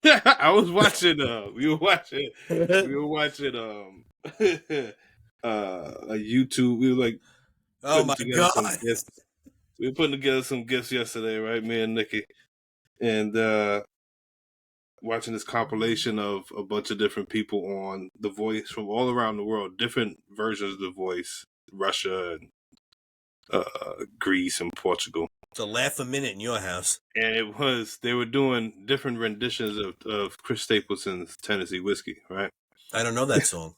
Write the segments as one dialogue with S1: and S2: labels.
S1: I was watching. We were watching. A YouTube. We were like
S2: Oh
S1: putting
S2: my
S1: together some
S2: God.
S1: gifts. We were putting together some gifts yesterday, right? Me and Nikki, and watching this compilation of a bunch of different people on The Voice from all around the world, different versions of The Voice, Russia, and, Greece, and Portugal.
S2: It's a laugh a minute in your house.
S1: And they were doing different renditions of Chris Stapleton's Tennessee Whiskey, right?
S2: I don't know that song.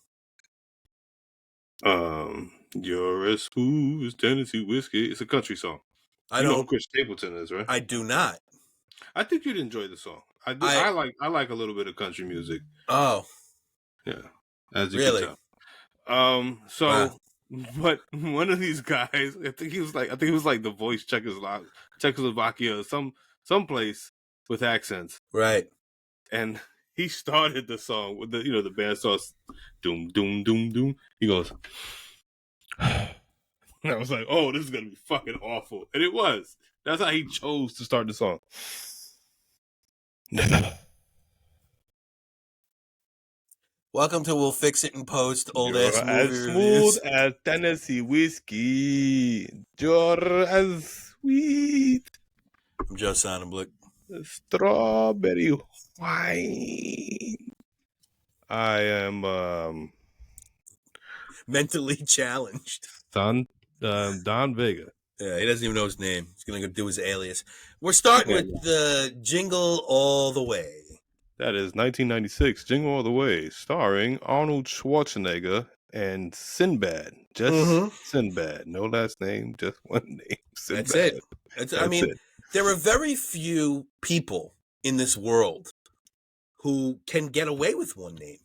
S1: You're as smooth as Tennessee Whiskey. It's a country song.
S2: I
S1: You know who
S2: don't.
S1: Chris Stapleton is, right?
S2: I do not.
S1: I think you'd enjoy the song. I do. I like a little bit of country music.
S2: Oh,
S1: Yeah, as you
S2: really?
S1: can tell. So, but one of these guys, I think he was like The Voice Czechoslovakia, or some place with accents,
S2: Right.
S1: and he started the song with the band starts doom doom doom doom. He goes, and I was like, oh, this is gonna be fucking awful, and it was. That's how he chose to start the song.
S2: Welcome to We'll Fix It in Post, old
S1: You're
S2: ass movie
S1: as
S2: reviews.
S1: smooth as Tennessee whiskey. You're as sweet.
S2: I'm Joe Sonnenblick.
S1: Strawberry wine. I am
S2: Mentally challenged.
S1: Don Vega.
S2: Yeah, he doesn't even know his name. He's gonna go do his alias. We're starting with the Jingle All The Way.
S1: That is 1996, Jingle All The Way, starring Arnold Schwarzenegger and Sinbad. Just Sinbad. No last name, just one name. Sinbad.
S2: That's it. There are very few people in this world who can get away with one name.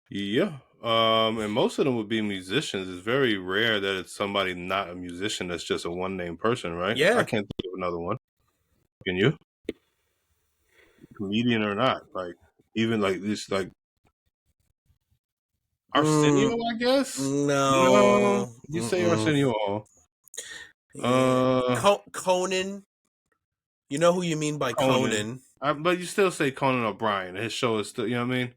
S1: Yeah. And most of them would be musicians. It's very rare that it's somebody not a musician that's just a one-name person, right?
S2: Yeah.
S1: I can't think of another one. Can you? Comedian or not? Like, even like this, like Arsenio, I guess?
S2: No.
S1: You say Arsenio.
S2: Conan. You know who you mean by Conan.
S1: But you still say Conan O'Brien. His show is still, you know what I mean?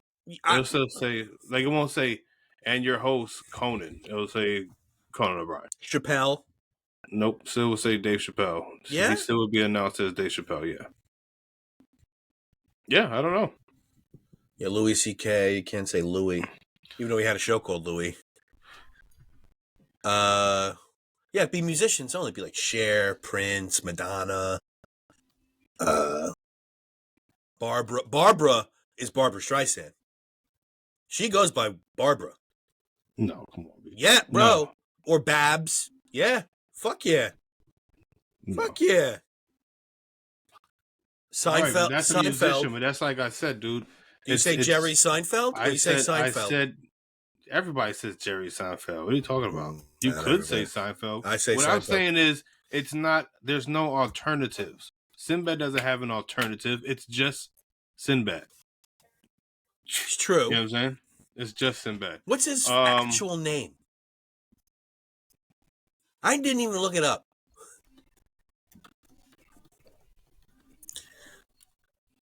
S1: It'll still say, like, it won't say, and your host, Conan. It'll say Conan O'Brien.
S2: Chappelle.
S1: Nope, still will say Dave Chappelle.
S2: Yeah?
S1: He still would be announced as Dave Chappelle, yeah. Yeah, I don't know.
S2: Yeah, Louis C.K. You can't say Louis. Even though he had a show called Louis. Yeah, it'd be musicians only. It'd be like Cher, Prince, Madonna. Barbara. Barbara is Barbara Streisand. She goes by Barbara.
S1: No, come on.
S2: Yeah, bro. No. Or Babs. Yeah. Fuck yeah. No. Fuck yeah. Seinfeld.
S1: Right, that's a musician, but that's like I said, dude.
S2: You say Jerry Seinfeld? Or you say Seinfeld? I said
S1: everybody says Jerry Seinfeld. What are you talking about? You could say Seinfeld.
S2: I say
S1: what
S2: Seinfeld.
S1: I'm saying is it's not, there's no alternatives. Sinbad doesn't have an alternative. It's just Sinbad.
S2: It's true.
S1: You know what I'm saying? It's just Sinbad.
S2: What's his actual name? I didn't even look it up.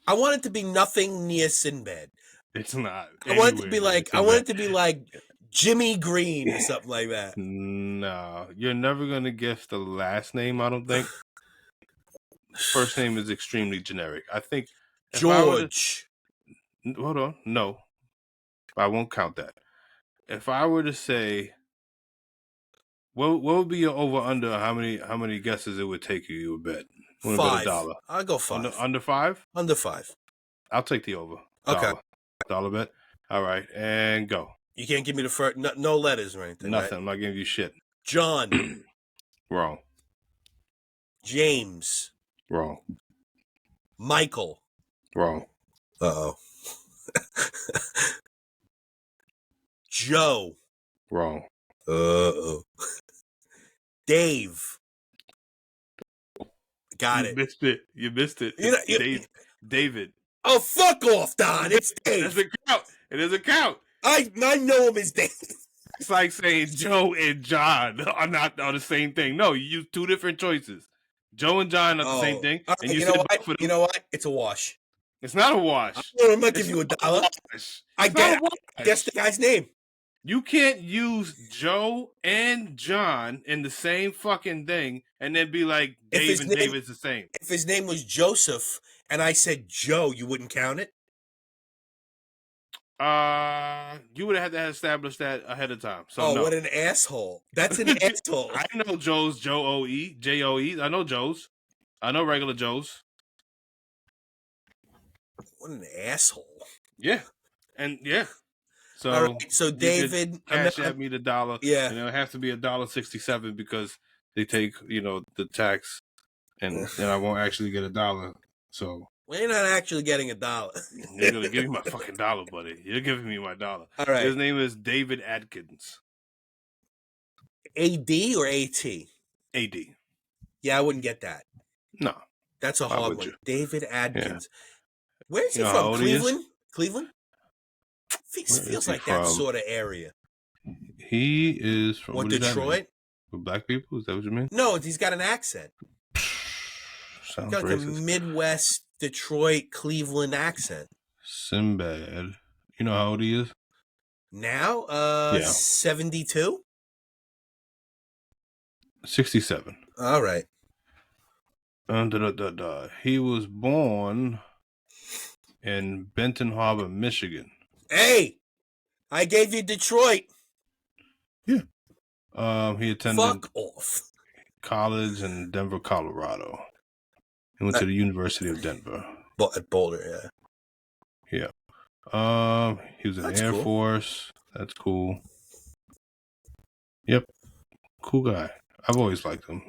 S2: I want it to be nothing near Sinbad.
S1: It's not.
S2: I want it to be like Jimmy Green or something like that.
S1: No, you're never gonna guess the last name. I don't think. First name is extremely generic. I think
S2: George.
S1: Hold on. No, I won't count that. If I were to say, what would be your over under? How many guesses it would take you? You would bet.
S2: 5. I'll go 5.
S1: Under 5?
S2: Under 5.
S1: I'll take the over.
S2: Okay.
S1: Dollar bet. All right, and go.
S2: You can't give me the first. No letters or anything.
S1: Nothing.
S2: Right?
S1: I'm not giving you shit.
S2: John.
S1: Wrong.
S2: James.
S1: Wrong.
S2: Michael.
S1: Wrong.
S2: Uh-oh. Joe.
S1: Wrong.
S2: Uh-oh. Dave. Got it.
S1: You missed it. David.
S2: Oh, fuck off, Don. It's Dave.
S1: It doesn't count.
S2: I know him as Dave.
S1: It's like saying Joe and John are the same thing. No, you use two different choices. Joe and John are the same thing.
S2: Right,
S1: and
S2: you know what? It's a wash.
S1: It's not a wash.
S2: I'm not giving you $1. I guess the guy's name.
S1: You can't use Joe and John in the same fucking thing and then be like Dave and David's the same.
S2: If his name was Joseph and I said Joe, you wouldn't count it?
S1: You would have had to establish that ahead of time. So no.
S2: What an asshole. That's an asshole.
S1: I know Joe's Joe-O-E, J-O-E. I know Joe's. I know regular Joe's.
S2: What an asshole.
S1: Yeah. And yeah. So,
S2: all right, so David,
S1: cash at me the $1.
S2: Yeah.
S1: And it'll have to be $1.67 because they take, the tax and I won't actually get $1. So
S2: well, you're not actually getting $1.
S1: You're gonna give me my fucking $1, buddy. You're giving me my $1.
S2: All right.
S1: His name is David Adkins.
S2: A-D or A-T?
S1: A-D.
S2: Yeah, I wouldn't get that.
S1: No.
S2: That's a hard one. David Adkins. Yeah. Where is he from? Cleveland? Cleveland? Feels like that sort of area.
S1: He is from
S2: what Detroit?
S1: With black people? Is that what you mean?
S2: No, he's got an accent.
S1: Sounds
S2: got like
S1: racist.
S2: a Midwest, Detroit, Cleveland accent.
S1: Sinbad. You know how old he is?
S2: Now? 72?
S1: 67.
S2: All right.
S1: He was born in Benton Harbor, Michigan.
S2: Hey! I gave you Detroit.
S1: Yeah. He attended
S2: Fuck off.
S1: college in Denver, Colorado. He went to the University of Denver.
S2: At Boulder,
S1: yeah. Yeah. He was in the Air Force. That's cool. Yep. Cool guy. I've always liked him.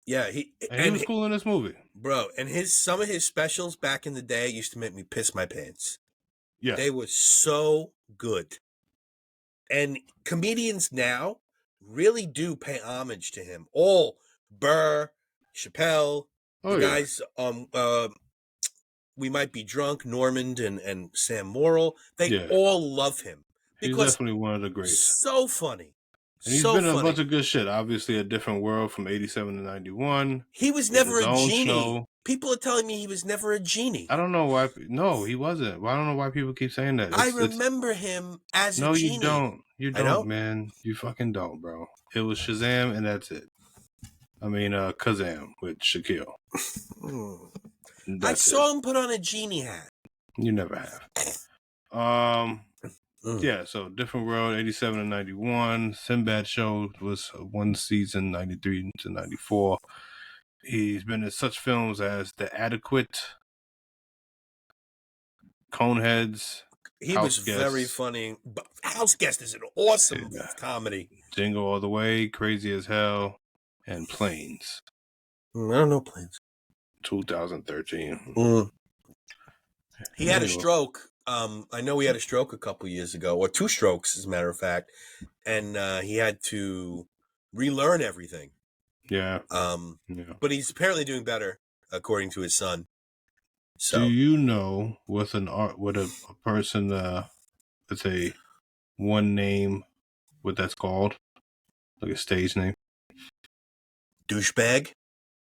S2: Yeah,
S1: he was cool in this movie.
S2: Bro, and some of his specials back in the day used to make me piss my pants.
S1: Yeah.
S2: They were so good. And comedians now really do pay homage to him. All Burr, Chappelle, guys, We Might Be Drunk, Normand and Sam Morrill, they all love him.
S1: He's definitely one of the greats.
S2: So funny.
S1: And he's been in a bunch of good shit. Obviously, A Different World from 87 to 91.
S2: He was never a genie. Show. People are telling me he was never a genie.
S1: I don't know why. No, he wasn't. I don't know why people keep saying that.
S2: I remember him as a genie.
S1: No, you don't. You don't, man. You fucking don't, bro. It was Shazam, and that's it. I mean, Kazam with Shaquille.
S2: I saw him put on a genie hat.
S1: You never have. Yeah, so Different World, 87 and 91. Sinbad Show was one season, 93 to 94. He's been in such films as The Adequate, Coneheads.
S2: He was very funny. House Guest is an awesome comedy.
S1: Jingle All The Way, Crazy as Hell, and Planes.
S2: I don't know Planes.
S1: 2013.
S2: He had a stroke. I know he had a stroke a couple years ago, or 2 strokes, as a matter of fact, and he had to relearn everything.
S1: Yeah.
S2: But he's apparently doing better, according to his son. So,
S1: do you know with a person, let's say, one name, what that's called, like a stage name?
S2: Douchebag?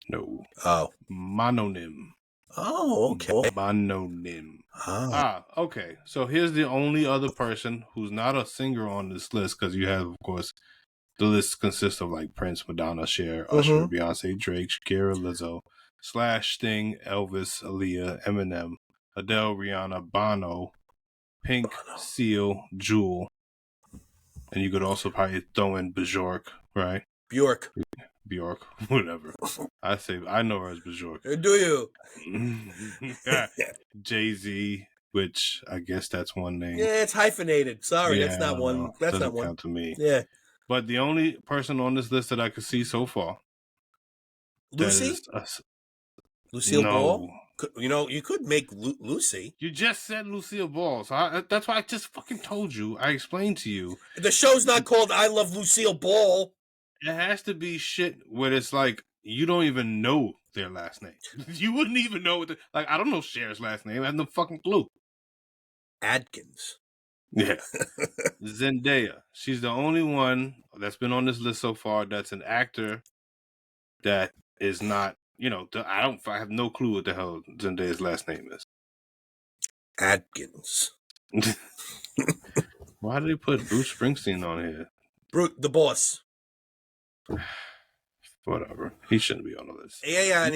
S1: No.
S2: Oh.
S1: Mononym.
S2: Oh, okay.
S1: Mononym.
S2: Oh.
S1: Okay. So here's the only other person who's not a singer on this list, because you have, of course, the list consists of like Prince, Madonna, Cher, Usher, Beyonce, Drake, Shakira, Lizzo, Slash, Sting, Elvis, Aaliyah, Eminem, Adele, Rihanna, Bono, Pink, Seal, Jewel, and you could also probably throw in Bjork, right?
S2: Bjork,
S1: whatever. I know her as Bjork.
S2: Do you?
S1: Jay-Z, which I guess that's one name.
S2: Yeah, it's hyphenated. Sorry, that's not one. That's not one.
S1: Count to me.
S2: Yeah.
S1: But the only person on this list that I could see so far,
S2: Lucy, Lucille Ball. You could make Lucy.
S1: You just said Lucille Ball, so that's why I just fucking told you. I explained to you.
S2: The show's not called I Love Lucille Ball.
S1: It has to be shit where it's like you don't even know their last name. You wouldn't even know I don't know Cher's last name. I have no fucking clue.
S2: Adkins.
S1: Yeah. Zendaya. She's the only one that's been on this list so far that's an actor that is not, I have no clue what the hell Zendaya's last name is.
S2: Atkins.
S1: Why did they put Bruce Springsteen on here?
S2: Brute, the boss.
S1: Whatever. He shouldn't be on the list.
S2: Yeah.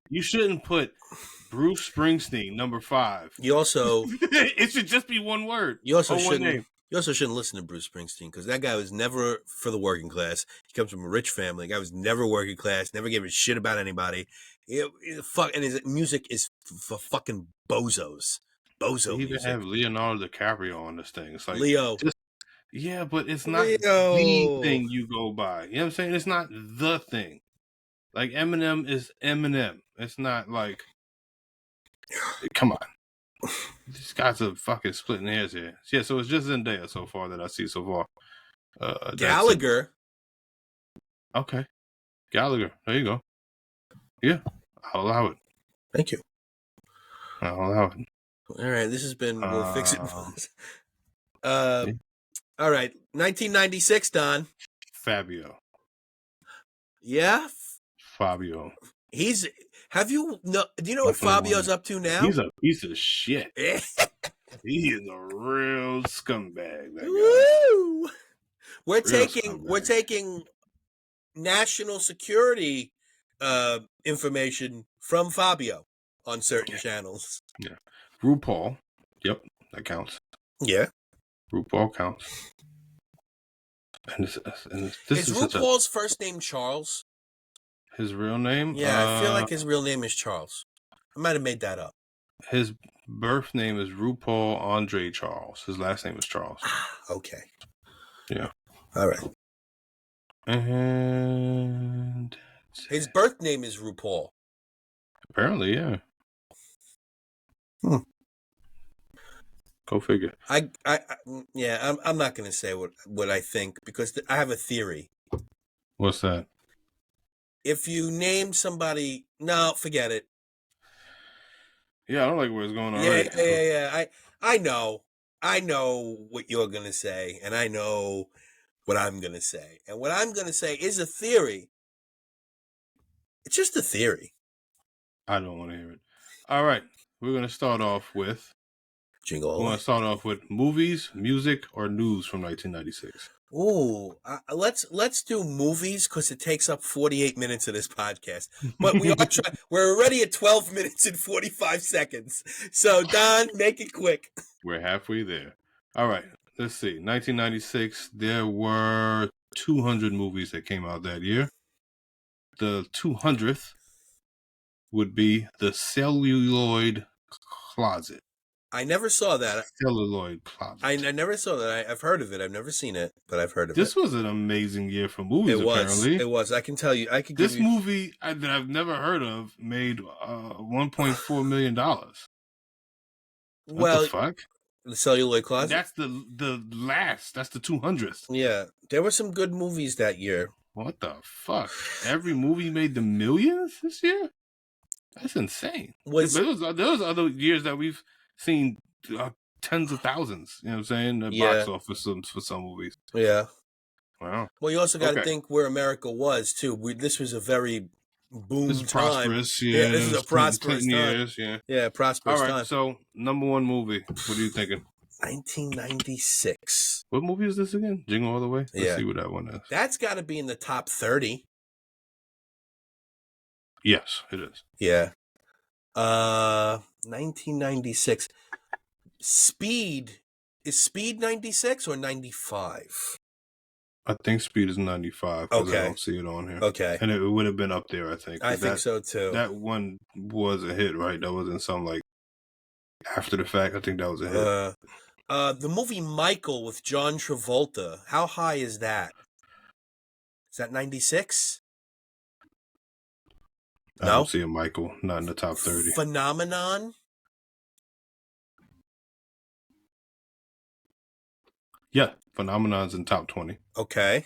S1: You shouldn't put Bruce Springsteen, number 5.
S2: You also
S1: it should just be one word.
S2: You also
S1: or
S2: shouldn't.
S1: One name.
S2: You also shouldn't listen to Bruce Springsteen because that guy was never for the working class. He comes from a rich family. The guy was never working class. Never gave a shit about anybody. And his music is for fucking bozos. Bozo
S1: They even
S2: music.
S1: have Leonardo DiCaprio on this thing. It's like
S2: Leo.
S1: Yeah, but it's not
S2: Leo.
S1: the thing you go by. You know what I'm saying? It's not the thing. Like Eminem is Eminem. It's not like, come on. These guys are fucking splitting hairs here. Yeah, so it's just Zendaya so far that I see so far.
S2: Gallagher.
S1: Okay. Gallagher. There you go. Yeah, I'll allow it.
S2: Thank you.
S1: I'll allow it.
S2: All right, this has been We'll Fix It. All right, 1996, Don.
S1: Fabio.
S2: Yeah?
S1: Fabio.
S2: Do you know what Fabio's up to now?
S1: He's a piece of shit. He is a real scumbag. That guy.
S2: We're taking national security information from Fabio on certain channels.
S1: Yeah. RuPaul. Yep, that counts.
S2: Yeah.
S1: RuPaul counts. Is
S2: RuPaul's first name Charles?
S1: His real name?
S2: Yeah, I feel like his real name is Charles. I might have made that up.
S1: His birth name is RuPaul Andre Charles. His last name is Charles.
S2: Okay.
S1: Yeah.
S2: All right.
S1: And
S2: his birth name is RuPaul.
S1: Apparently, yeah. Go figure.
S2: I'm not going to say what I think because I have a theory.
S1: What's that?
S2: If you name somebody, no, forget it.
S1: Yeah, I don't like where it's going on.
S2: Yeah. I know what you're going to say, and I know what I'm going to say. And what I'm going to say is a theory. It's just a theory.
S1: I don't want to hear it. All right. We're going to start off with
S2: Jingle All The Way.
S1: We're going to start off with movies, music, or news from 1996.
S2: Ooh, let's do movies because it takes up 48 minutes of this podcast. But we're already at 12 minutes and 45 seconds. So Don, make it quick.
S1: We're halfway there. All right, let's see. 1996, there were 200 movies that came out that year. The 200th would be The Celluloid Closet.
S2: I never saw that.
S1: Celluloid Closet.
S2: I never saw that. I've heard of it. I've never seen it, but I've heard of it.
S1: This was an amazing year for movies, apparently.
S2: It was. I can tell you.
S1: This movie that I've never heard of made $1.4 million. What the fuck?
S2: The Celluloid Closet?
S1: That's the last. That's the 200th.
S2: Yeah. There were some good movies that year.
S1: What the fuck? Every movie made the millions this year? That's insane. There was other years that we've seen tens of thousands, you know what I'm saying? The box office for some movies.
S2: Yeah.
S1: Wow.
S2: Well, you also got to think where America was, too. This was a very boom
S1: this is
S2: time.
S1: Prosperous, yeah.
S2: This is a prosperous time.
S1: Years,
S2: prosperous time.
S1: All right, so number one movie. What are you thinking?
S2: 1996.
S1: What movie is this again? Jingle All The Way? Let's see what that one is.
S2: That's got to be in the top 30.
S1: Yes, it is.
S2: Yeah. 1996. Speed. Is Speed 96 or 95?
S1: I think Speed is 95 because
S2: Okay.
S1: I don't see it on here.
S2: Okay.
S1: And it would have been up there, I think.
S2: I think so, too.
S1: That one was a hit, right? That wasn't some, like, after the fact. I think that was a hit.
S2: The movie Michael with John Travolta. How high is that? Is that 96?
S1: I don't see a Michael, not in the top 30.
S2: Phenomenon?
S1: Yeah, Phenomenon's in top 20.
S2: Okay.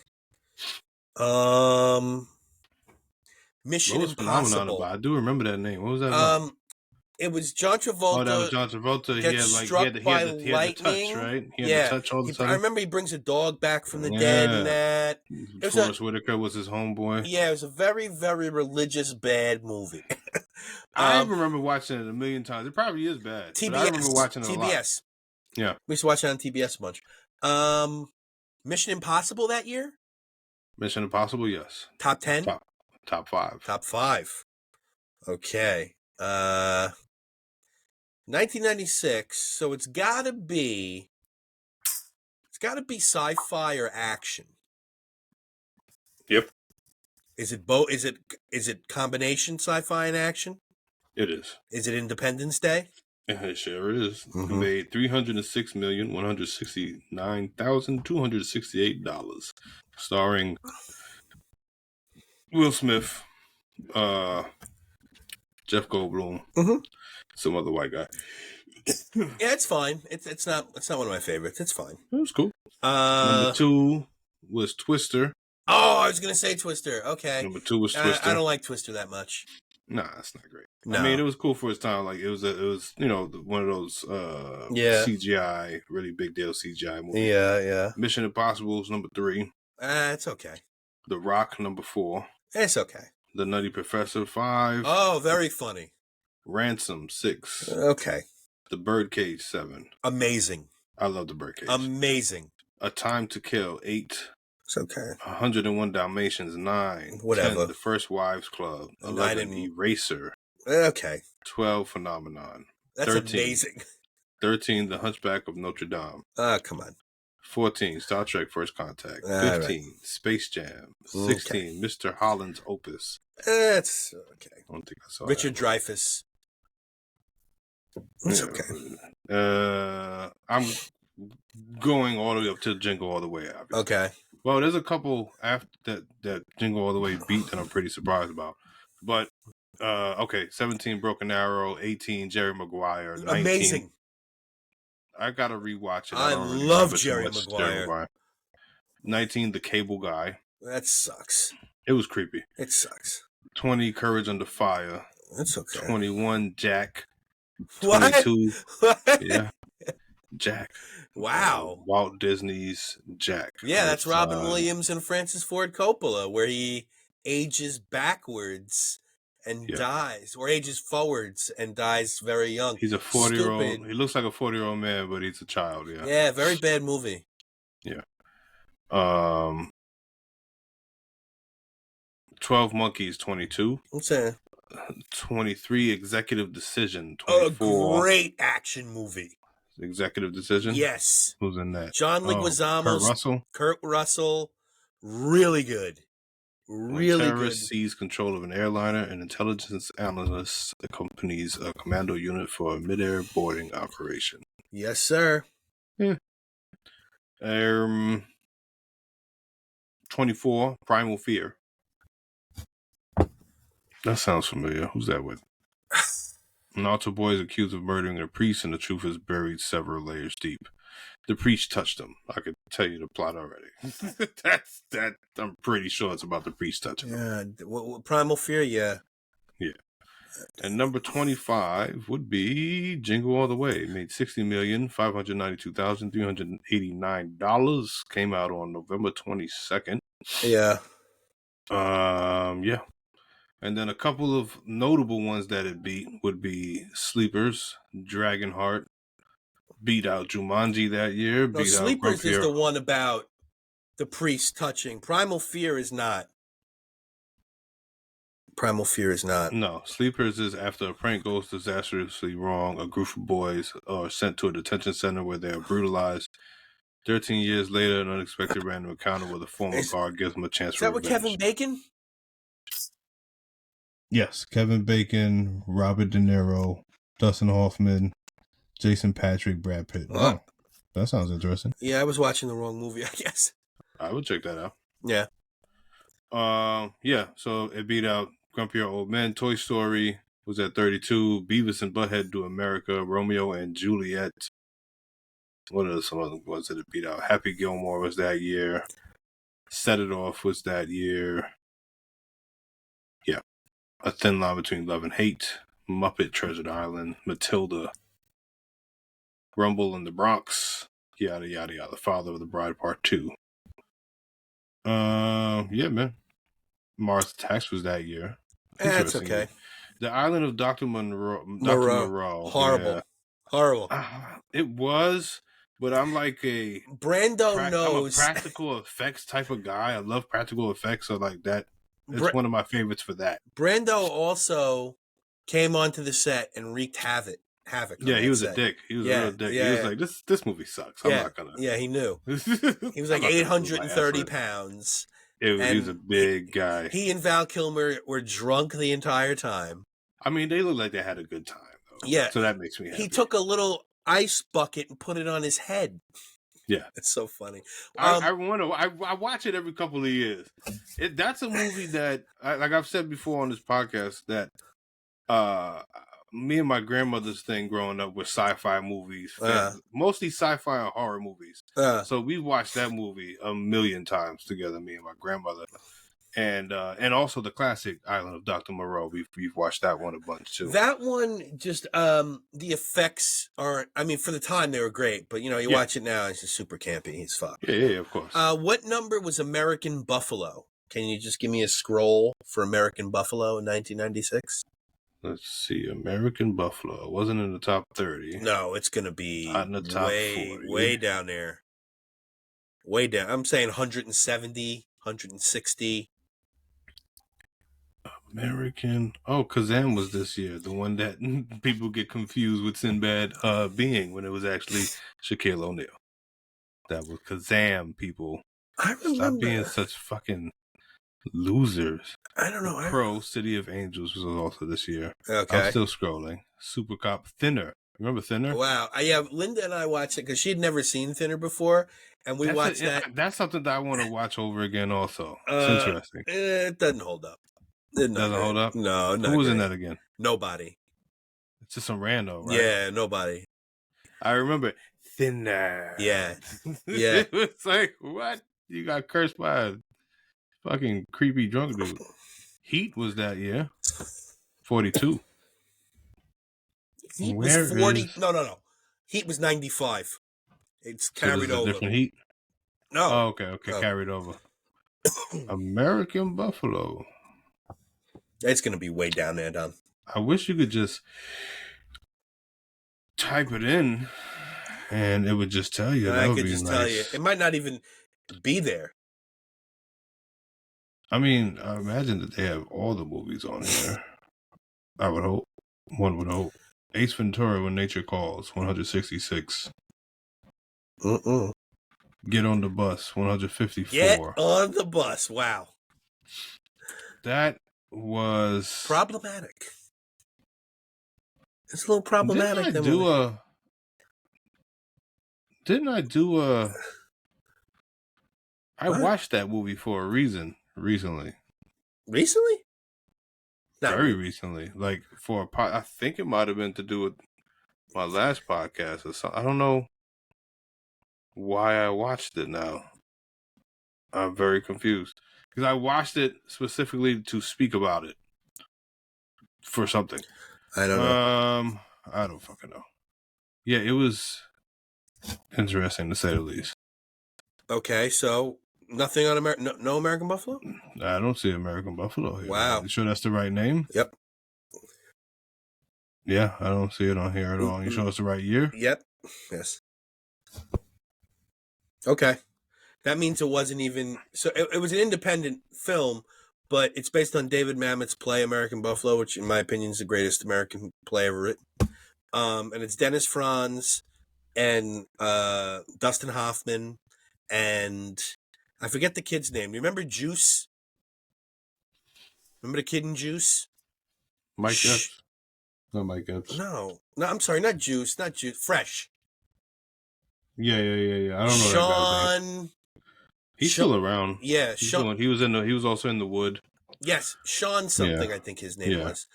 S2: Mission
S1: what was
S2: Impossible.
S1: Phenomenon about? I do remember that name. What was that about?
S2: It was John Travolta.
S1: Oh, that was John Travolta.
S2: Gets struck by lightning.
S1: He had the touch, right? He had the touch all the time.
S2: I remember he brings a dog back from the dead and that.
S1: Forrest Whitaker was his homeboy.
S2: Yeah, it was a very, very religious, bad movie.
S1: I remember watching it a million times. It probably is bad, but I remember watching it a lot.
S2: TBS.
S1: Yeah.
S2: We used to watch it on TBS a bunch. Mission Impossible that year?
S1: Mission Impossible, yes.
S2: Top 10?
S1: Top 5.
S2: Top 5. Okay. 1996. So it's gotta be sci-fi or action.
S1: Yep.
S2: Is it both? Is it combination sci-fi and action?
S1: It is.
S2: Is it Independence Day?
S1: It sure is.
S2: Mm-hmm.
S1: It made $306,169,268, starring Will Smith, Jeff Goldblum, some other white guy.
S2: Yeah, it's fine. It's not one of my favorites. It's fine.
S1: It was cool. Number 2 was Twister.
S2: Oh, I was gonna say Twister. Okay.
S1: Number 2 was Twister.
S2: I don't like Twister that much.
S1: Nah, it's not great.
S2: No.
S1: I mean, it was cool for its time. Like it was one of those CGI, really big deal CGI movies.
S2: Yeah.
S1: Mission Impossible was number 3.
S2: It's okay.
S1: The Rock number 4.
S2: It's okay.
S1: The Nutty Professor 5.
S2: Oh, very funny.
S1: Ransom 6.
S2: Okay.
S1: The Birdcage 7.
S2: Amazing.
S1: I love The Birdcage.
S2: Amazing.
S1: A Time to Kill 8.
S2: It's okay.
S1: 101 Dalmatians 9.
S2: Whatever.
S1: 10, The First Wives Club. 11, Eraser.
S2: Okay.
S1: 12, Phenomenon.
S2: That's
S1: 13,
S2: amazing.
S1: 13, The Hunchback of Notre Dame.
S2: Come on.
S1: 14, Star Trek First Contact. 15, right. Space Jam. 16, Mr. Holland's Opus.
S2: That's okay.
S1: I don't think I saw
S2: Richard Dreyfuss. It's okay.
S1: I'm going all the way up to Jingle All The Way, obviously.
S2: Okay.
S1: Well, there's a couple after that Jingle All The Way beat that I'm pretty surprised about. But, 17, Broken Arrow. 18, Jerry Maguire. 19,
S2: amazing.
S1: I got to rewatch it.
S2: I love Jerry Maguire.
S1: 19, The Cable Guy.
S2: That sucks.
S1: It was creepy.
S2: It sucks.
S1: 20, Courage Under Fire.
S2: That's okay.
S1: 21, Jack.
S2: What?
S1: 22, yeah, Jack.
S2: Wow.
S1: Walt Disney's Jack.
S2: Yeah, that's Robin Williams and Francis Ford Coppola, where he ages backwards and dies, or ages forwards and dies very young.
S1: He's a 40-year-old. He looks like a 40-year-old man, but he's a child. Yeah.
S2: Yeah, very bad movie.
S1: Yeah. 12 Monkeys, 22.
S2: What's that?
S1: 23, Executive Decision. 24.
S2: A great action movie.
S1: Executive Decision?
S2: Yes.
S1: Who's in that?
S2: John Leguizamo. Kurt Russell. Really good. Really
S1: when
S2: good.
S1: terrorist seize control of an airliner, an intelligence analyst accompanies a commando unit for a mid-air boarding operation.
S2: Yes, sir.
S1: Yeah. 24, Primal Fear. That sounds familiar. Who's that with? An altar boy is accused of murdering a priest, and the truth is buried several layers deep. The priest touched him. I could tell you the plot already. That. I'm pretty sure it's about the priest touching him.
S2: Yeah, Primal Fear. Yeah.
S1: Yeah. And number 25 would be Jingle All The Way. It made $60,592,389. Came out on November 22nd.
S2: Yeah.
S1: Yeah. And then a couple of notable ones that it beat would be Sleepers, Dragonheart, beat out Jumanji that year.
S2: No, Sleepers is the one about the priest touching. Primal Fear is not. Primal Fear is not.
S1: No, Sleepers is after a prank goes disastrously wrong. A group of boys are sent to a detention center where they are brutalized. 13 years later, an unexpected random encounter with a former guard gives them a chance for revenge. Is that with
S2: Kevin Bacon?
S1: Yes, Kevin Bacon, Robert De Niro, Dustin Hoffman, Jason Patrick, Brad Pitt. Oh, that sounds interesting.
S2: Yeah, I was watching the wrong movie, I guess.
S1: I would check that out.
S2: Yeah.
S1: Yeah, so it beat out Grumpier Old Men. Toy Story was at 32. Beavis and Butthead Do America. Romeo and Juliet. What are some other ones that it beat out? Happy Gilmore was that year. Set It Off was that year. Yeah. A Thin Line Between Love and Hate. Muppet Treasure Island. Matilda. Rumble in the Bronx. Yada, yada, yada. Father of the Bride Part 2. Yeah, man. Mars Attacks was that year.
S2: That's okay.
S1: The Island of Dr. Monroe. Dr.
S2: Moreau.
S1: Moreau.
S2: Horrible.
S1: Yeah.
S2: Horrible.
S1: It was, but I'm like
S2: Brando
S1: I'm a
S2: knows.
S1: practical effects type of guy. I love practical effects, so like that. It's one of my favorites for that.
S2: Brando also came onto the set and wreaked havoc.
S1: Yeah, he was a dick. He was a real dick. He was like, this movie sucks. I'm not gonna.
S2: Yeah, he knew. He was like 830 pounds.
S1: He was a big guy.
S2: He and Val Kilmer were drunk the entire time.
S1: I mean, they look like they had a good time, though.
S2: Yeah.
S1: So that makes me happy.
S2: He took a little ice bucket and put it on his head.
S1: Yeah.
S2: It's so funny.
S1: I watch it every couple of years. That's a movie that, like I've said before on this podcast, that me and my grandmother's thing growing up with sci-fi movies, mostly sci-fi and horror movies. So we watched that movie a million times together, me and my grandmother. And also the classic Island of Dr. Moreau. We've watched that one a bunch too.
S2: That one just the effects aren't. I mean, for the time they were great, but you watch it now, it's just super campy. It's fucked.
S1: Yeah, of course.
S2: What number was American Buffalo? Can you just give me a scroll for American Buffalo in 1996?
S1: Let's see, American Buffalo. It wasn't in the top 30.
S2: No, it's gonna be
S1: not in the top 40.
S2: Way down there. Way down. I'm saying 170, 160.
S1: American. Oh, Kazam was this year. The one that people get confused with Sinbad being when it was actually Shaquille O'Neal. That was Kazam, people.
S2: I remember.
S1: Stop being such fucking losers.
S2: I don't know.
S1: Crow, City of Angels was also this year.
S2: Okay.
S1: I'm still scrolling. Super Cop, Thinner. Remember Thinner?
S2: Wow. Yeah, Linda and I watched it because she had never seen Thinner before. And we watched that.
S1: That's something that I want to watch over again also. It's interesting.
S2: It doesn't hold up.
S1: It doesn't hold up?
S2: No,
S1: Who was in that again?
S2: Nobody.
S1: It's just some rando, right?
S2: Yeah, nobody.
S1: I remember Thinner.
S2: Yeah. Yeah.
S1: It's like, what? You got cursed by a fucking creepy drunk dude. Heat was that year. 42.
S2: Heat was 40. No. Heat was 95. It's carried over.
S1: Different Heat?
S2: No.
S1: Oh, okay. Carried over. American Buffalo.
S2: It's going to be way down there, Don.
S1: I wish you could just type it in and it would just tell you.
S2: I could just tell you. It might not even be there.
S1: I mean, I imagine that they have all the movies on here. I would hope. One would hope. Ace Ventura, When Nature Calls, 166. Get on the Bus, 154.
S2: Get on the Bus. Wow.
S1: That was
S2: problematic. It's a little problematic.
S1: Didn't I do a? I watched that movie for a reason recently.
S2: Recently?
S1: Very recently. Like for I think it might have been to do with my last podcast or something. I don't know why I watched it now. I'm very confused. Because I watched it specifically to speak about it for something.
S2: I don't know.
S1: I don't fucking know. Yeah, it was interesting to say the least.
S2: Okay, so nothing on no American Buffalo?
S1: I don't see American Buffalo here.
S2: Wow.
S1: You sure that's the right name?
S2: Yep.
S1: Yeah, I don't see it on here at all. You sure it's the right year?
S2: Yep. Yes. Okay. That means it wasn't even... So it was an independent film, but it's based on David Mamet's play, American Buffalo, which in my opinion is the greatest American play ever written. And it's Dennis Franz and Dustin Hoffman and... I forget the kid's name. Do you remember Juice? Remember the kid in Juice?
S1: Mike Epps. No, Mike Epps.
S2: No, I'm sorry, not Juice. Fresh.
S1: Yeah. I don't know
S2: Sean.
S1: that guy's name. He's still around.
S2: Yeah,
S1: Sean. He was also in The Wood.
S2: Yes, Sean something. Yeah. I think his name was.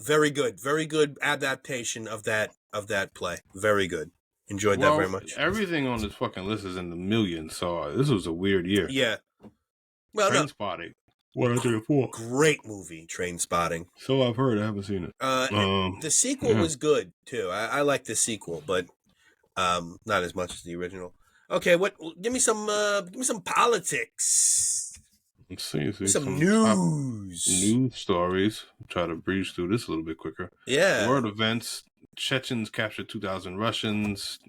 S2: Very good adaptation of that play. Very good. Enjoyed that very much.
S1: Everything on this fucking list is in the millions, so this was a weird year.
S2: Yeah. Well,
S1: Trainspotting. 104.
S2: Great movie, Trainspotting.
S1: So I've heard. I haven't seen it.
S2: The sequel was good too. I like the sequel, but not as much as the original. Okay, give me some politics.
S1: Let's see
S2: Some
S1: top
S2: news.
S1: news stories. Try to breeze through this a little bit quicker.
S2: Yeah.
S1: World events. Chechens capture 2,000 Russians.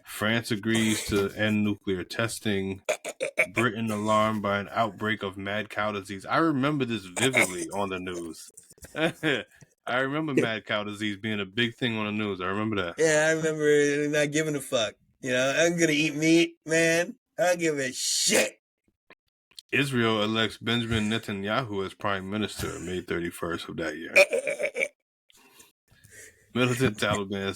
S1: France agrees to end nuclear testing. Britain alarmed by an outbreak of mad cow disease. I remember this vividly on the news. I remember mad cow disease being a big thing on the news. I remember that.
S2: Yeah, I remember not giving a fuck. You know, I'm gonna eat meat, man. I don't give a shit.
S1: Israel elects Benjamin Netanyahu as prime minister May 31st of that year. Militant Taliban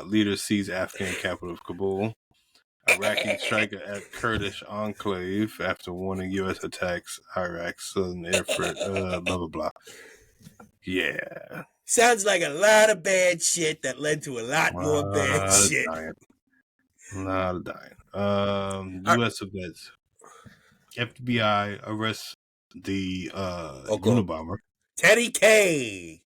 S1: leader seizes Afghan capital of Kabul. Iraqi strike at Kurdish enclave after warning U.S. attacks Iraq's southern airfront. Blah, blah, blah. Yeah.
S2: Sounds like a lot of bad shit that led to a lot more bad shit.
S1: A lot of dying. U.S. events. FBI arrests the Unabomber.
S2: Teddy K.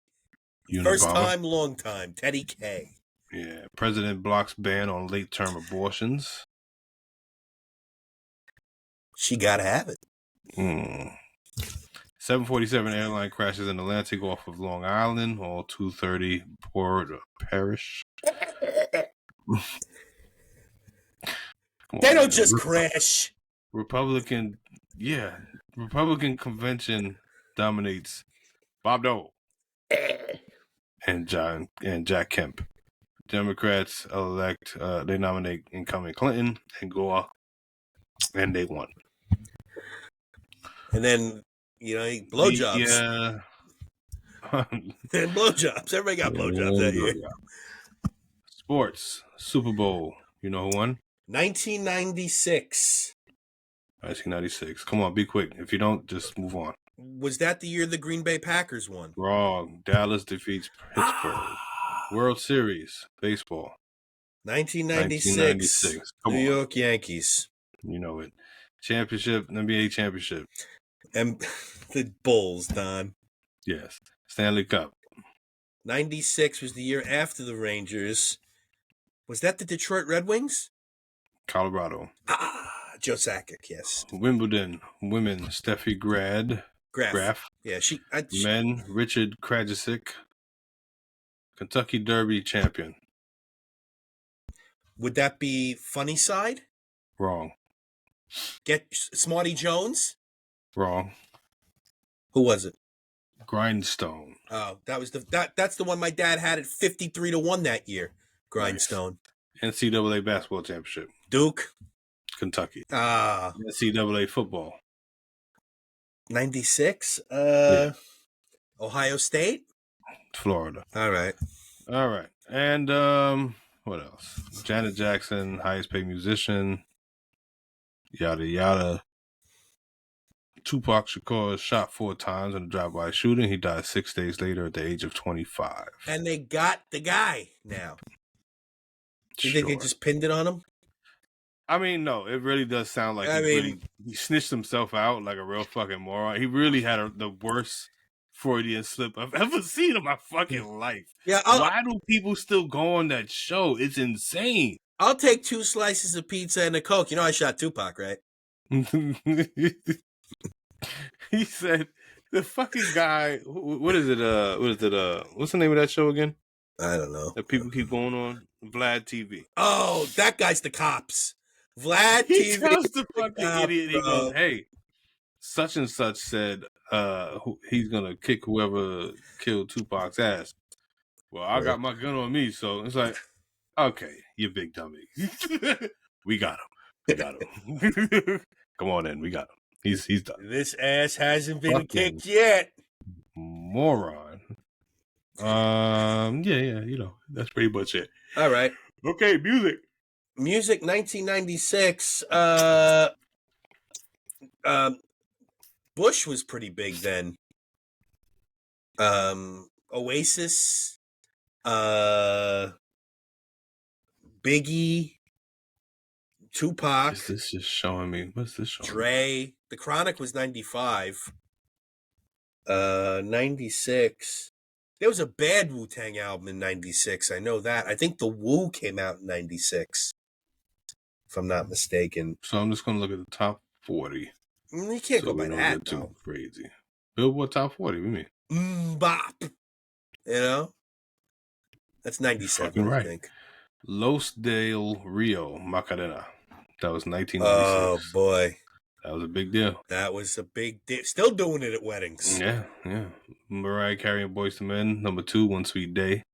S1: Unabomber.
S2: First time, long time. Teddy K.
S1: Yeah. President blocks ban on late-term abortions.
S2: She gotta have it.
S1: 747 airline crashes in Atlantic off of Long Island. All 230 Port perish.
S2: They don't just crash.
S1: Republican convention dominates Bob Dole and Jack Kemp. Democrats elect, they nominate incoming Clinton and Gore, and they won.
S2: And then, you know, blowjobs.
S1: Yeah.
S2: And blowjobs. Everybody got blowjobs that year.
S1: Sports. Super Bowl. You know who won?
S2: 1996.
S1: 1996. Come on, be quick. If you don't, just move on.
S2: Was that the year the Green Bay Packers won?
S1: Wrong. Dallas defeats Pittsburgh. World Series. Baseball.
S2: 1996. New York Yankees.
S1: You know it. Championship. NBA championship.
S2: And the Bulls, Don.
S1: Yes. Stanley Cup.
S2: 96 was the year after the Rangers. Was that the Detroit Red Wings?
S1: Colorado.
S2: Joe Sakic, yes.
S1: Wimbledon. Women. Steffi Graf.
S2: Yeah, she
S1: Men. Richard Krajicek. Kentucky Derby champion.
S2: Would that be Funny Side?
S1: Wrong.
S2: Get Smarty Jones?
S1: Wrong.
S2: Who was it?
S1: Grindstone.
S2: Oh, that was that's the one my dad had at 53-1 that year. Grindstone.
S1: Nice. NCAA basketball championship.
S2: Duke.
S1: Kentucky.
S2: NCAA
S1: football.
S2: 96. Yeah. Ohio State.
S1: Florida.
S2: All right.
S1: And what else? Janet Jackson, highest paid musician. Yada yada. Tupac Shakur is shot 4 times in a drive-by shooting. He died 6 days later at the age of 25.
S2: And they got the guy now. You think they just pinned it on him?
S1: I mean, no. It really does sound like he snitched himself out like a real fucking moron. He really had the worst Freudian slip I've ever seen in my fucking life.
S2: Yeah.
S1: Why do people still go on that show? It's insane.
S2: I'll take 2 slices of pizza and a Coke. You know I shot Tupac, right?
S1: He said the fucking guy. What is it? What's the name of that show again?
S2: I don't know.
S1: That people keep going on Vlad TV.
S2: Oh, that guy's the cops. Vlad TV.
S1: He tells the fucking idiot. He goes, "Hey, such and such said he's gonna kick whoever killed Tupac's ass." Well, I got my gun on me, so it's like, okay, you big dummy. We got him. Come on in, we got him. He's done.
S2: This ass hasn't been kicked yet.
S1: Moron. Yeah, you know, that's pretty much it.
S2: All right.
S1: Okay, music.
S2: 1996. Bush was pretty big then. Oasis. Biggie. Tupac.
S1: Is this just showing me? What's this showing?
S2: Dre. The Chronic was 95. 96. There was a bad Wu-Tang album in 96. I know that. I think The Wu came out in 96. If I'm not mistaken.
S1: So I'm just going to look at the top 40.
S2: You can't
S1: So
S2: go by
S1: we don't
S2: that,
S1: get too
S2: though.
S1: crazy. Billboard Top 40, what do you mean?
S2: Bop. You know? That's 97,
S1: Fucking
S2: I
S1: right.
S2: think.
S1: Los del Rio, Macarena. That was 1996.
S2: Oh, boy.
S1: That was a big deal.
S2: That was a big deal. Still doing it at weddings.
S1: Yeah. Mariah Carey and Boyz II Men. Number 2, One Sweet Day.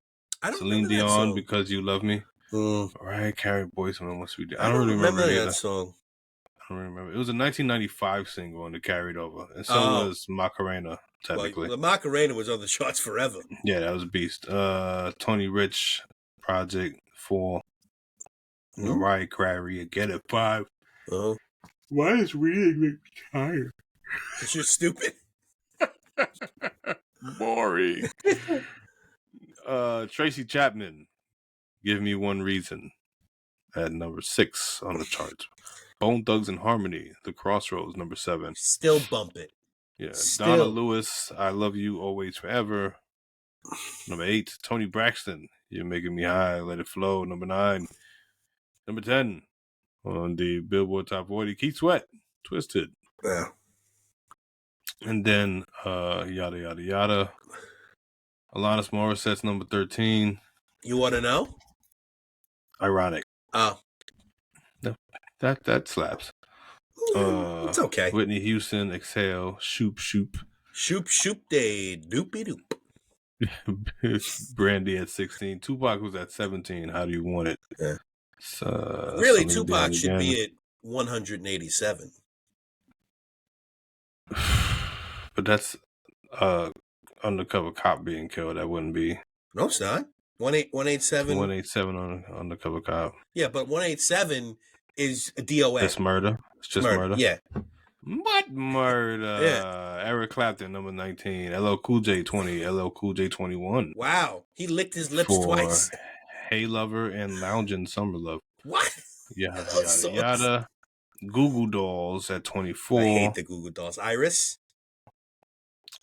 S2: I don't
S1: Celine
S2: remember that
S1: Dion,
S2: song.
S1: Because You Love Me.
S2: Mm.
S1: Mariah Carey, Boyz II Men, One Sweet Day.
S2: I don't
S1: really remember it
S2: that
S1: either.
S2: song.
S1: I don't remember. It was a 1995 single and it carried over. And so was Macarena, technically.
S2: Well, the Macarena was on the charts forever.
S1: Yeah, that was a beast. Tony Rich, Project 4. Mariah Carey again at 5.
S2: Oh.
S1: Why is reading me tired?
S2: Because you're stupid.
S1: Boring. Tracy Chapman, Give Me One Reason, at number 6 on the charts. Bone Thugs and Harmony, The Crossroads, number 7.
S2: Still bump it.
S1: Yeah.
S2: Still.
S1: Donna Lewis, I Love You Always Forever. Number 8. Tony Braxton, You're Making Me High, Let It Flow, number 9. Number 10 on the Billboard Top 40, Keith Sweat, Twisted.
S2: Yeah.
S1: And then yada yada yada. Alanis Morissette's number 13.
S2: You want to know?
S1: Ironic.
S2: Oh.
S1: No, that slaps.
S2: It's okay.
S1: Whitney Houston, Exhale, Shoop Shoop.
S2: Shoop Shoop Day, Doopy
S1: Doop. Brandy at 16. Tupac was at 17. How Do You Want It?
S2: Yeah. Really, Tupac should
S1: again.
S2: be at 187.
S1: But that's Undercover Cop being killed. That wouldn't be.
S2: No, it's not. 187.
S1: 187 on Undercover Cop.
S2: Yeah, but 187 is a DOA.
S1: It's murder. It's just murder.
S2: Yeah.
S1: What murder?
S2: Yeah.
S1: Eric Clapton, number 19. LL Cool J, 20. LL Cool J, 21.
S2: Wow. He licked his lips twice.
S1: Hey Lover and Loungin' Summer Love.
S2: What?
S1: Yada, yada, yada. Google Dolls at 24.
S2: I hate the Google Dolls. Iris?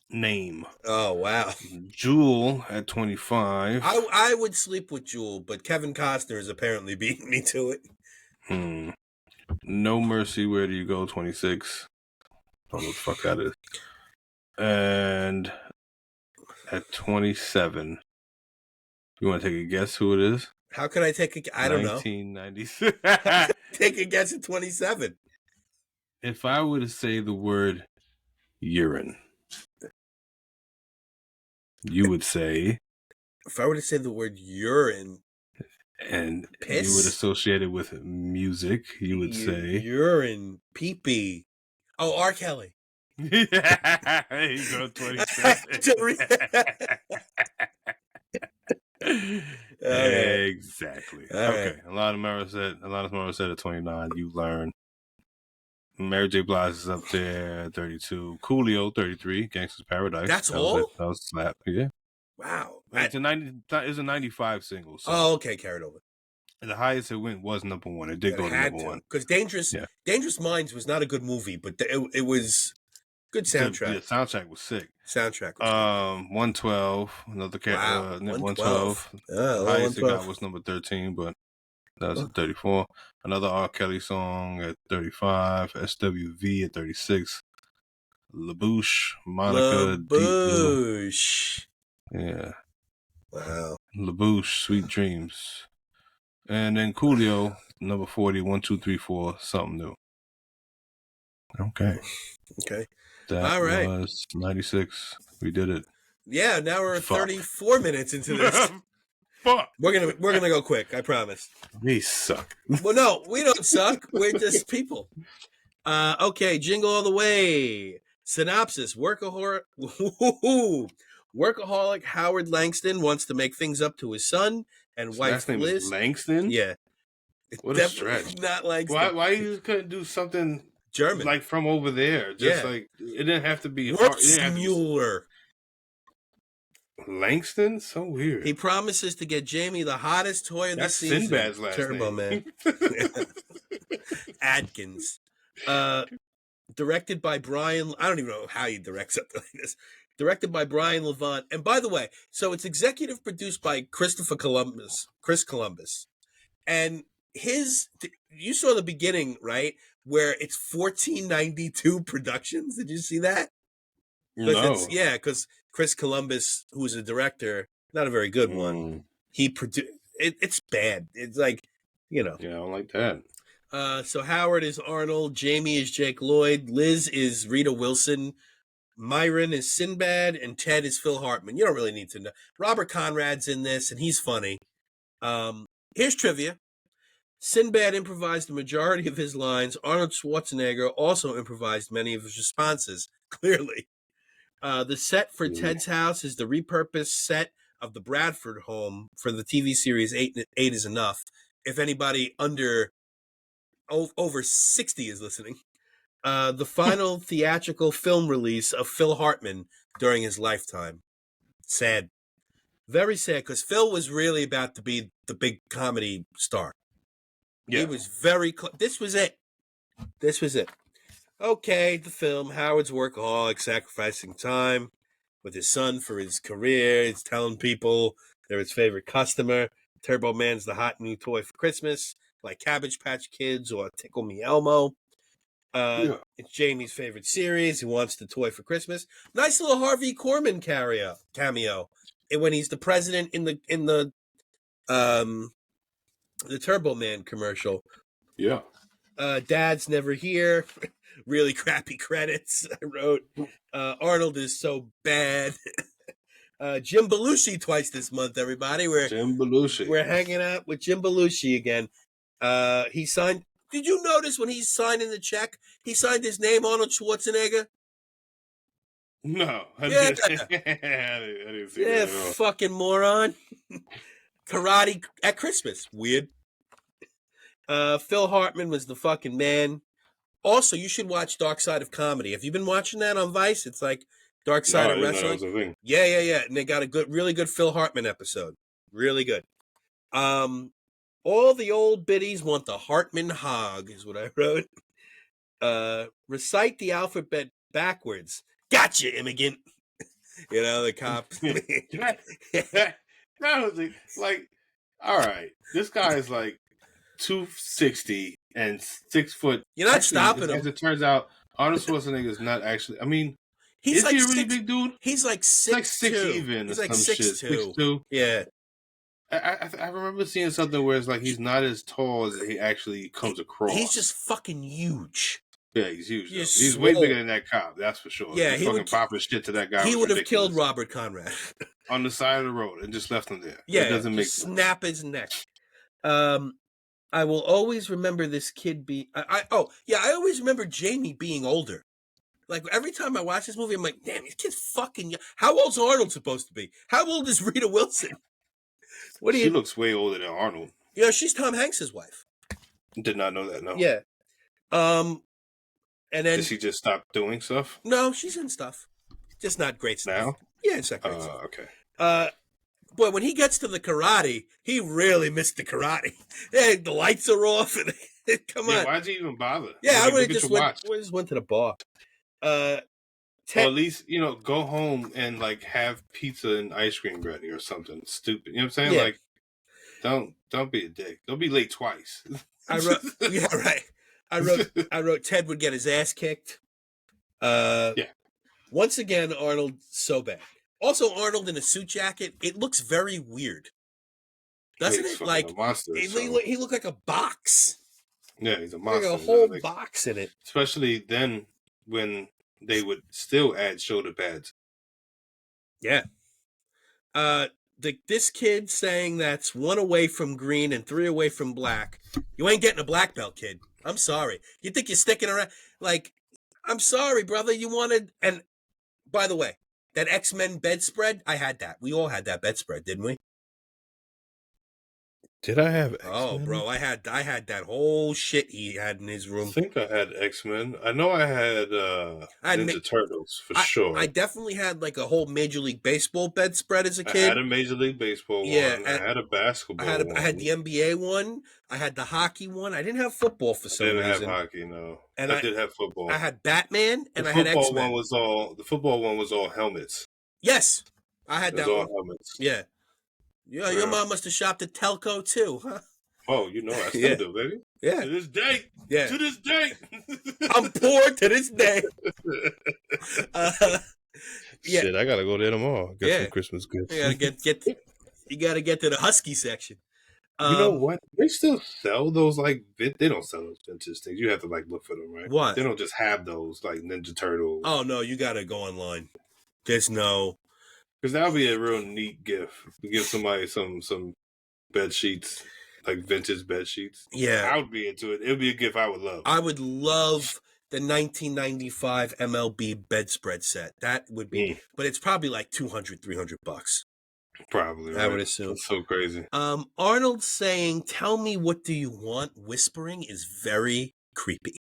S1: Name.
S2: Oh, wow.
S1: Jewel at 25.
S2: I would sleep with Jewel, but Kevin Costner is apparently beating me to it.
S1: No Mercy, Where Do You Go, 26. I don't know what the fuck that is. And at 27, you want to take a guess who it is?
S2: How can I take a... I don't know.
S1: 1996.
S2: Take a guess at 27.
S1: If I were to say the word urine, you would say...
S2: If I were to say the word urine...
S1: And
S2: piss?
S1: You would associate it with music, you would say...
S2: Urine, pee-pee. Oh, R. Kelly.
S1: Yeah, you go 27. Exactly. Okay.
S2: Right.
S1: A lot of Morissette at 29. You learn. Mary J. Blige is up there at 32. Coolio 33. Gangsta's Paradise.
S2: That's all?
S1: That was a slap. Yeah.
S2: Wow.
S1: It's a 95 single. So.
S2: Oh, okay. Carried over.
S1: And the highest it went was number 1. It did go to number 1
S2: because Dangerous Minds was not a good movie, but it was good soundtrack.
S1: The soundtrack was sick.
S2: Soundtrack was
S1: 112. Another
S2: wow.
S1: 112. The highest it got was number 13, but that's at 34. Another R. Kelly song at 35. SWV at 36. LaBouche, Monica.
S2: LaBouche.
S1: Yeah.
S2: Wow.
S1: LaBouche, Sweet Dreams. And then Coolio, number 40, 1, 2, 3, 4, something new. Okay. That was 96. We did it.
S2: Yeah, now we're 34 minutes into this.
S1: Fuck.
S2: We're gonna go quick, I promise.
S1: We suck.
S2: Well, no, we don't suck. We're just people. Okay, Jingle All The Way. Synopsis: Workaholic Howard Langston wants to make things up to his son and wife Liz.
S1: Is Langston?
S2: Yeah.
S1: What a stretch.
S2: Not Langston.
S1: Why you couldn't do something
S2: German,
S1: like from over there? Just like it didn't have to be
S2: Mueller.
S1: Langston? So weird.
S2: He promises to get Jamie the hottest toy of the season.
S1: Sinbad's last
S2: Turbo
S1: name.
S2: Man. Adkins. Directed by Brian. I don't even know how you direct something like this. Directed by Brian Levant. And by the way, so it's executive produced by Chris Columbus. And you saw the beginning, right? where it's 1492 Productions. Did you see that?
S1: No.
S2: Because Chris Columbus, who's a director, not a very good one, he produced it's bad. It's like,
S1: Yeah, I don't like that.
S2: So Howard is Arnold, Jamie is Jake Lloyd, Liz is Rita Wilson, Myron is Sinbad, and Ted is Phil Hartman. You don't really need to know. Robert Conrad's in this, and he's funny. Here's trivia. Sinbad improvised the majority of his lines. Arnold Schwarzenegger also improvised many of his responses, clearly. The set for Ted's house is the repurposed set of the Bradford home for the TV series 8 is Enough. If anybody over 60 is listening. The final theatrical film release of Phil Hartman during his lifetime. Sad. Very sad, because Phil was really about to be the big comedy star. Yeah. He was very close. This was it. Okay, the film, Howard's workaholic, sacrificing time with his son for his career. He's telling people they're his favorite customer. Turbo Man's the hot new toy for Christmas, like Cabbage Patch Kids or Tickle Me Elmo. It's Jamie's favorite series. He wants the toy for Christmas. Nice little Harvey Korman cameo. And when he's the president in the Turbo Man commercial.
S1: Yeah.
S2: Dad's never here. Really crappy credits. I wrote. Arnold is so bad. Jim Belushi twice this month, everybody.
S1: Jim Belushi.
S2: We're hanging out with Jim Belushi again. He signed. Did you notice when he's signing the check, he signed his name, Arnold Schwarzenegger?
S1: No. I didn't see that at all.
S2: Fucking moron. Karate at Christmas. Weird. Phil Hartman was the fucking man. Also, you should watch Dark Side of Comedy. Have you been watching that on Vice? It's like Dark Side of Wrestling. Yeah. And they got a really good Phil Hartman episode. Really good. All the old biddies want the Hartman hog, is what I wrote. Recite the alphabet backwards. Gotcha, Immigrant. You know, the cop.
S1: Like, all right, this guy is like 260 and 6 foot.
S2: You're not stopping him.
S1: As it turns out, Arnold Schwarzenegger is not actually. I mean,
S2: is
S1: he a really big dude?
S2: He's like 6'2".
S1: Like 6 even.
S2: He's like 6'2".
S1: 6'2".
S2: Yeah.
S1: I remember seeing something where it's like he's not as tall as he actually comes across.
S2: He's just fucking huge.
S1: Yeah, he's huge. He's way bigger than that cop, that's for sure.
S2: Yeah,
S1: he fucking popping shit to that guy.
S2: He would have killed Robert Conrad
S1: on the side of the road and just left him there.
S2: Yeah,
S1: it doesn't make sense.
S2: Snap his neck. I will always remember this kid I always remember Jamie being older. Like every time I watch this movie, I'm like, damn, this kid's fucking young. How old's Arnold supposed to be? How old is Rita Wilson?
S1: She looks way older than Arnold.
S2: Yeah, she's Tom Hanks' wife.
S1: Did not know that. No.
S2: Yeah. And then
S1: did she just stop doing stuff?
S2: No, she's in stuff. Just not great stuff.
S1: Now?
S2: Yeah, it's not great stuff.
S1: Okay.
S2: Boy, when he gets to the karate, he really missed the karate. Hey, the lights are off. And come on.
S1: Why'd you even bother?
S2: Yeah, I would have just went to the bar.
S1: Or at least, go home and like have pizza and ice cream ready or something stupid. You know what I'm saying?
S2: Yeah.
S1: Like, don't be a dick. Don't be late twice.
S2: I wrote, yeah, right. I wrote Ted would get his ass kicked. Yeah. Once again, Arnold so bad. Also, Arnold in a suit jacket. It looks very weird, doesn't it? Like
S1: monster,
S2: he looked like a box.
S1: Yeah, he's a monster.
S2: Like a whole box in it.
S1: Especially then when they would still add shoulder pads.
S2: Yeah. This kid saying that's 1 away from green and 3 away from black. You ain't getting a black belt, kid. I'm sorry. You think you're sticking around? Like, I'm sorry, brother. You wanted... And, by the way, that X-Men bedspread, I had that. We all had that bedspread, didn't we?
S1: Did I have X-Men?
S2: Oh, bro, I had that whole shit he had in his room.
S1: I think I had X-Men. I know I had Ninja Turtles for sure.
S2: I definitely had like a whole Major League Baseball bedspread as a kid.
S1: I had a Major League Baseball one. I had a basketball one.
S2: I had the NBA one. I had the hockey one. I didn't have football for some reason.
S1: I didn't have hockey, no. And I did have football.
S2: I had Batman and I had X-Men.
S1: The football one was all helmets.
S2: Yes. I had that one.
S1: All helmets.
S2: Yeah. Yeah, your mom must have shopped at Telco too, huh?
S1: Oh, I still do, baby.
S2: Yeah.
S1: To this day.
S2: Yeah.
S1: To this day.
S2: I'm poor to this day. Yeah.
S1: Shit, I gotta go there tomorrow. Get some Christmas gifts.
S2: You gotta get to the Husky section.
S1: You know what? They still sell those like they don't sell those vintage things. You have to like look for them, right?
S2: What?
S1: They don't just have those like Ninja Turtles.
S2: Oh no, you gotta go online. There's no,
S1: because that would be a real neat gift to give somebody some bed sheets, like vintage bed sheets.
S2: Yeah,
S1: I would be into it. It would be a gift I would love.
S2: I would love the 1995 MLB bedspread set. That would be, but it's probably like $200-$300.
S1: Probably, right?
S2: I would assume.
S1: That's so crazy.
S2: Arnold saying, "Tell me what do you want?" Whispering is very creepy.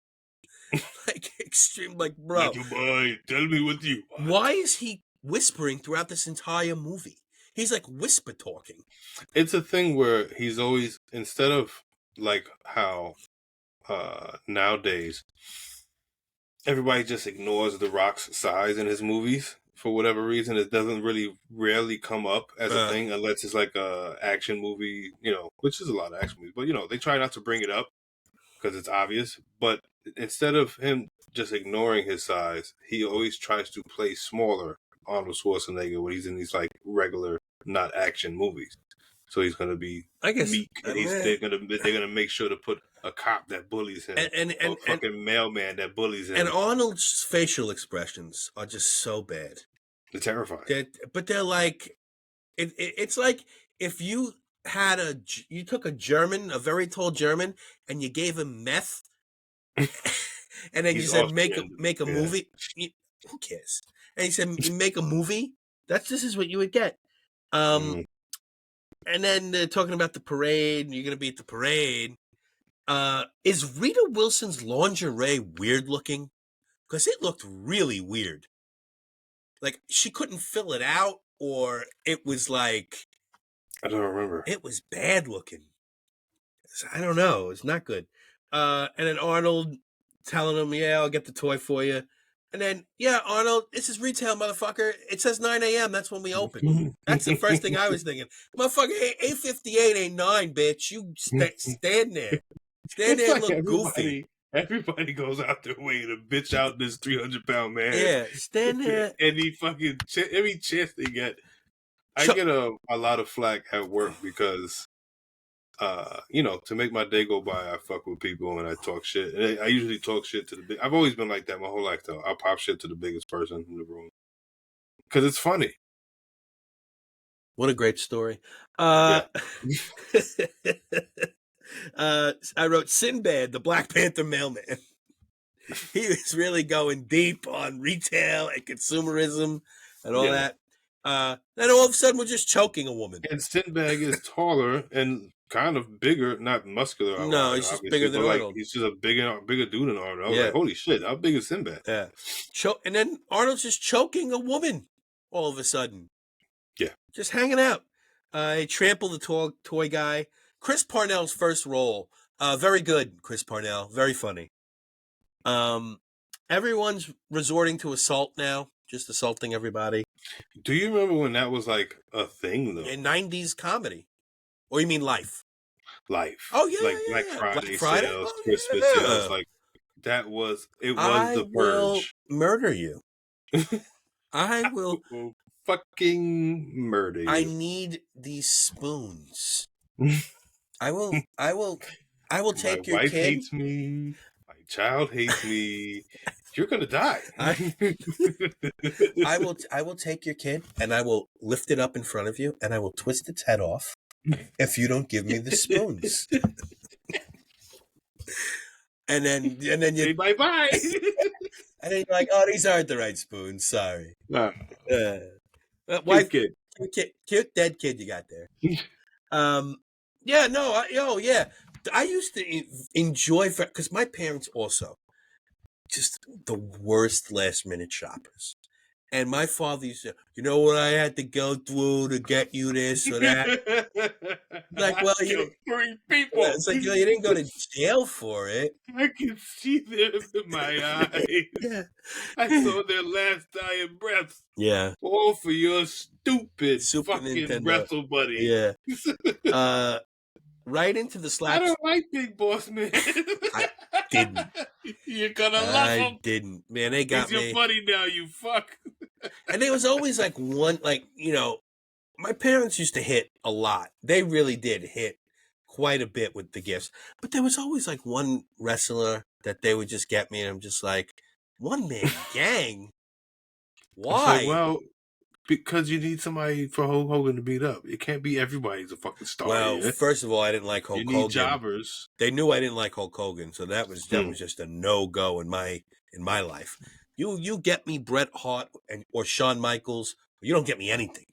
S2: Like extreme, like bro.
S1: Boy, tell me what you want.
S2: Why is he whispering throughout this entire movie? He's like whisper talking.
S1: It's a thing where he's always, instead of like how nowadays everybody just ignores The Rock's size in his movies. For whatever reason, it doesn't really rarely come up as a thing unless it's like a action movie, which is a lot of action movies. But, they try not to bring it up because it's obvious. But instead of him just ignoring his size, he always tries to play smaller Arnold Schwarzenegger when he's in these like regular, not action movies. So he's going to be meek, and they're gonna make sure to put a cop that bullies him, and a fucking mailman that bullies him.
S2: And Arnold's facial expressions are just so bad.
S1: They're terrifying.
S2: But they're like, it's like if you took a very tall German, and you gave him meth, and then you said make a movie. Who cares? And he said you make a movie. This is what you would get. And then they're talking about the parade, and you're going to be at the parade. Is Rita Wilson's lingerie weird looking? Because it looked really weird. Like, she couldn't fill it out, or it was like...
S1: I don't remember.
S2: It was bad looking. I don't know. It's not good. And then Arnold telling him, yeah, I'll get the toy for you. And then, yeah, Arnold, this is retail, motherfucker. It says 9 a.m. That's when we open. That's the first thing I was thinking. Motherfucker, 8:58 ain't 9, bitch. You stand there. Stand there and look goofy.
S1: Everybody goes out their way to bitch out this 300-pound man.
S2: Yeah, stand there.
S1: And he fucking, every chance they get, I get a lot of flack at work because, to make my day go by, I fuck with people and I talk shit. And I usually talk shit to I've always been like that my whole life, though. I'll pop shit to the biggest person in the room. Because it's funny.
S2: What a great story. I wrote Sinbad, the Black Panther mailman. He was really going deep on retail and consumerism and all that. Then all of a sudden we're just choking a woman.
S1: And Sinbad is taller and kind of bigger, not muscular.
S2: No, he's just bigger than Arnold.
S1: He's just a bigger dude than Arnold. I was like, holy shit, how big is Sinbad?
S2: Yeah. And then Arnold's just choking a woman all of a sudden.
S1: Yeah. Just
S2: hanging out. He trampled the toy guy. Chris Parnell's first role. Very good, Chris Parnell. Very funny. Everyone's resorting to assault now. Just assaulting everybody.
S1: Do you remember when that was like a thing, though?
S2: In 90s comedy. Or you mean Life?
S1: Life.
S2: Oh, yeah,
S1: like
S2: yeah.
S1: Black Friday,
S2: Black Friday?
S1: sales, Christmas sales. Like, it was the purge.
S2: Will murder you. I will
S1: fucking murder you.
S2: I need these spoons. I will take your kid. My wife
S1: hates me. My child hates me. You're gonna die.
S2: I will take your kid and I will lift it up in front of you and I will twist its head off if you don't give me the spoons. and then you
S1: say bye.
S2: And then you're like, oh, these aren't the right spoons. Sorry.
S1: Wife kid.
S2: Cute dead kid you got there. I used to enjoy, because my parents also just the worst last minute shoppers. And my father used to, you know what I had to go through to get you this or that? Like, well, you
S1: 3 people.
S2: It's like, you didn't go to jail for it.
S1: I can see them in my eyes.
S2: Yeah.
S1: I saw their last dying breaths.
S2: Yeah.
S1: All for your stupid
S2: Super
S1: fucking
S2: Nintendo.
S1: wrestle buddy.
S2: Yeah. right into the slap.
S1: I don't like Big Boss Man.
S2: I didn't.
S1: You're gonna love him.
S2: I didn't. Man, they got
S1: He's
S2: me.
S1: your buddy now, you fuck.
S2: And there was always like one, like, my parents used to hit a lot. They really did hit quite a bit with the gifts. But there was always like one wrestler that they would just get me, and I'm just like, one man gang? Why?
S1: Like, well, because you need somebody for Hulk Hogan to beat up. It can't be everybody's a fucking star.
S2: Well, first of all, I didn't like Hulk Hogan.
S1: You need jobbers.
S2: They knew I didn't like Hulk Hogan, so that was just a no-go in my life. You get me Bret Hart or Shawn Michaels, you don't get me anything.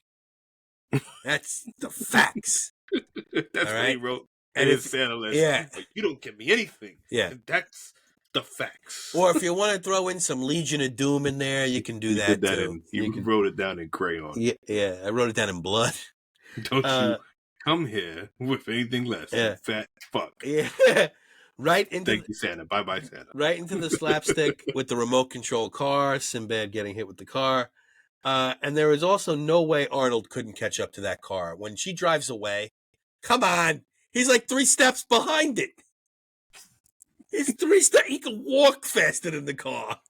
S2: That's the facts.
S1: That's what he wrote in
S2: And
S1: his Santa list.
S2: Yeah.
S1: You don't get me anything.
S2: Yeah.
S1: And that's the facts.
S2: Or if you want to throw in some Legion of Doom in there, you can do that too.
S1: You wrote it down in crayon.
S2: Yeah, I wrote it down in blood.
S1: Don't you come here with anything less than fat fuck.
S2: Yeah.
S1: Thank you, Santa. Bye-bye, Santa.
S2: Right into the slapstick with the remote control car, Sinbad getting hit with the car. And there is also no way Arnold couldn't catch up to that car. When she drives away, come on. He's like 3 steps behind it. He's 3 steps. He can walk faster than the car.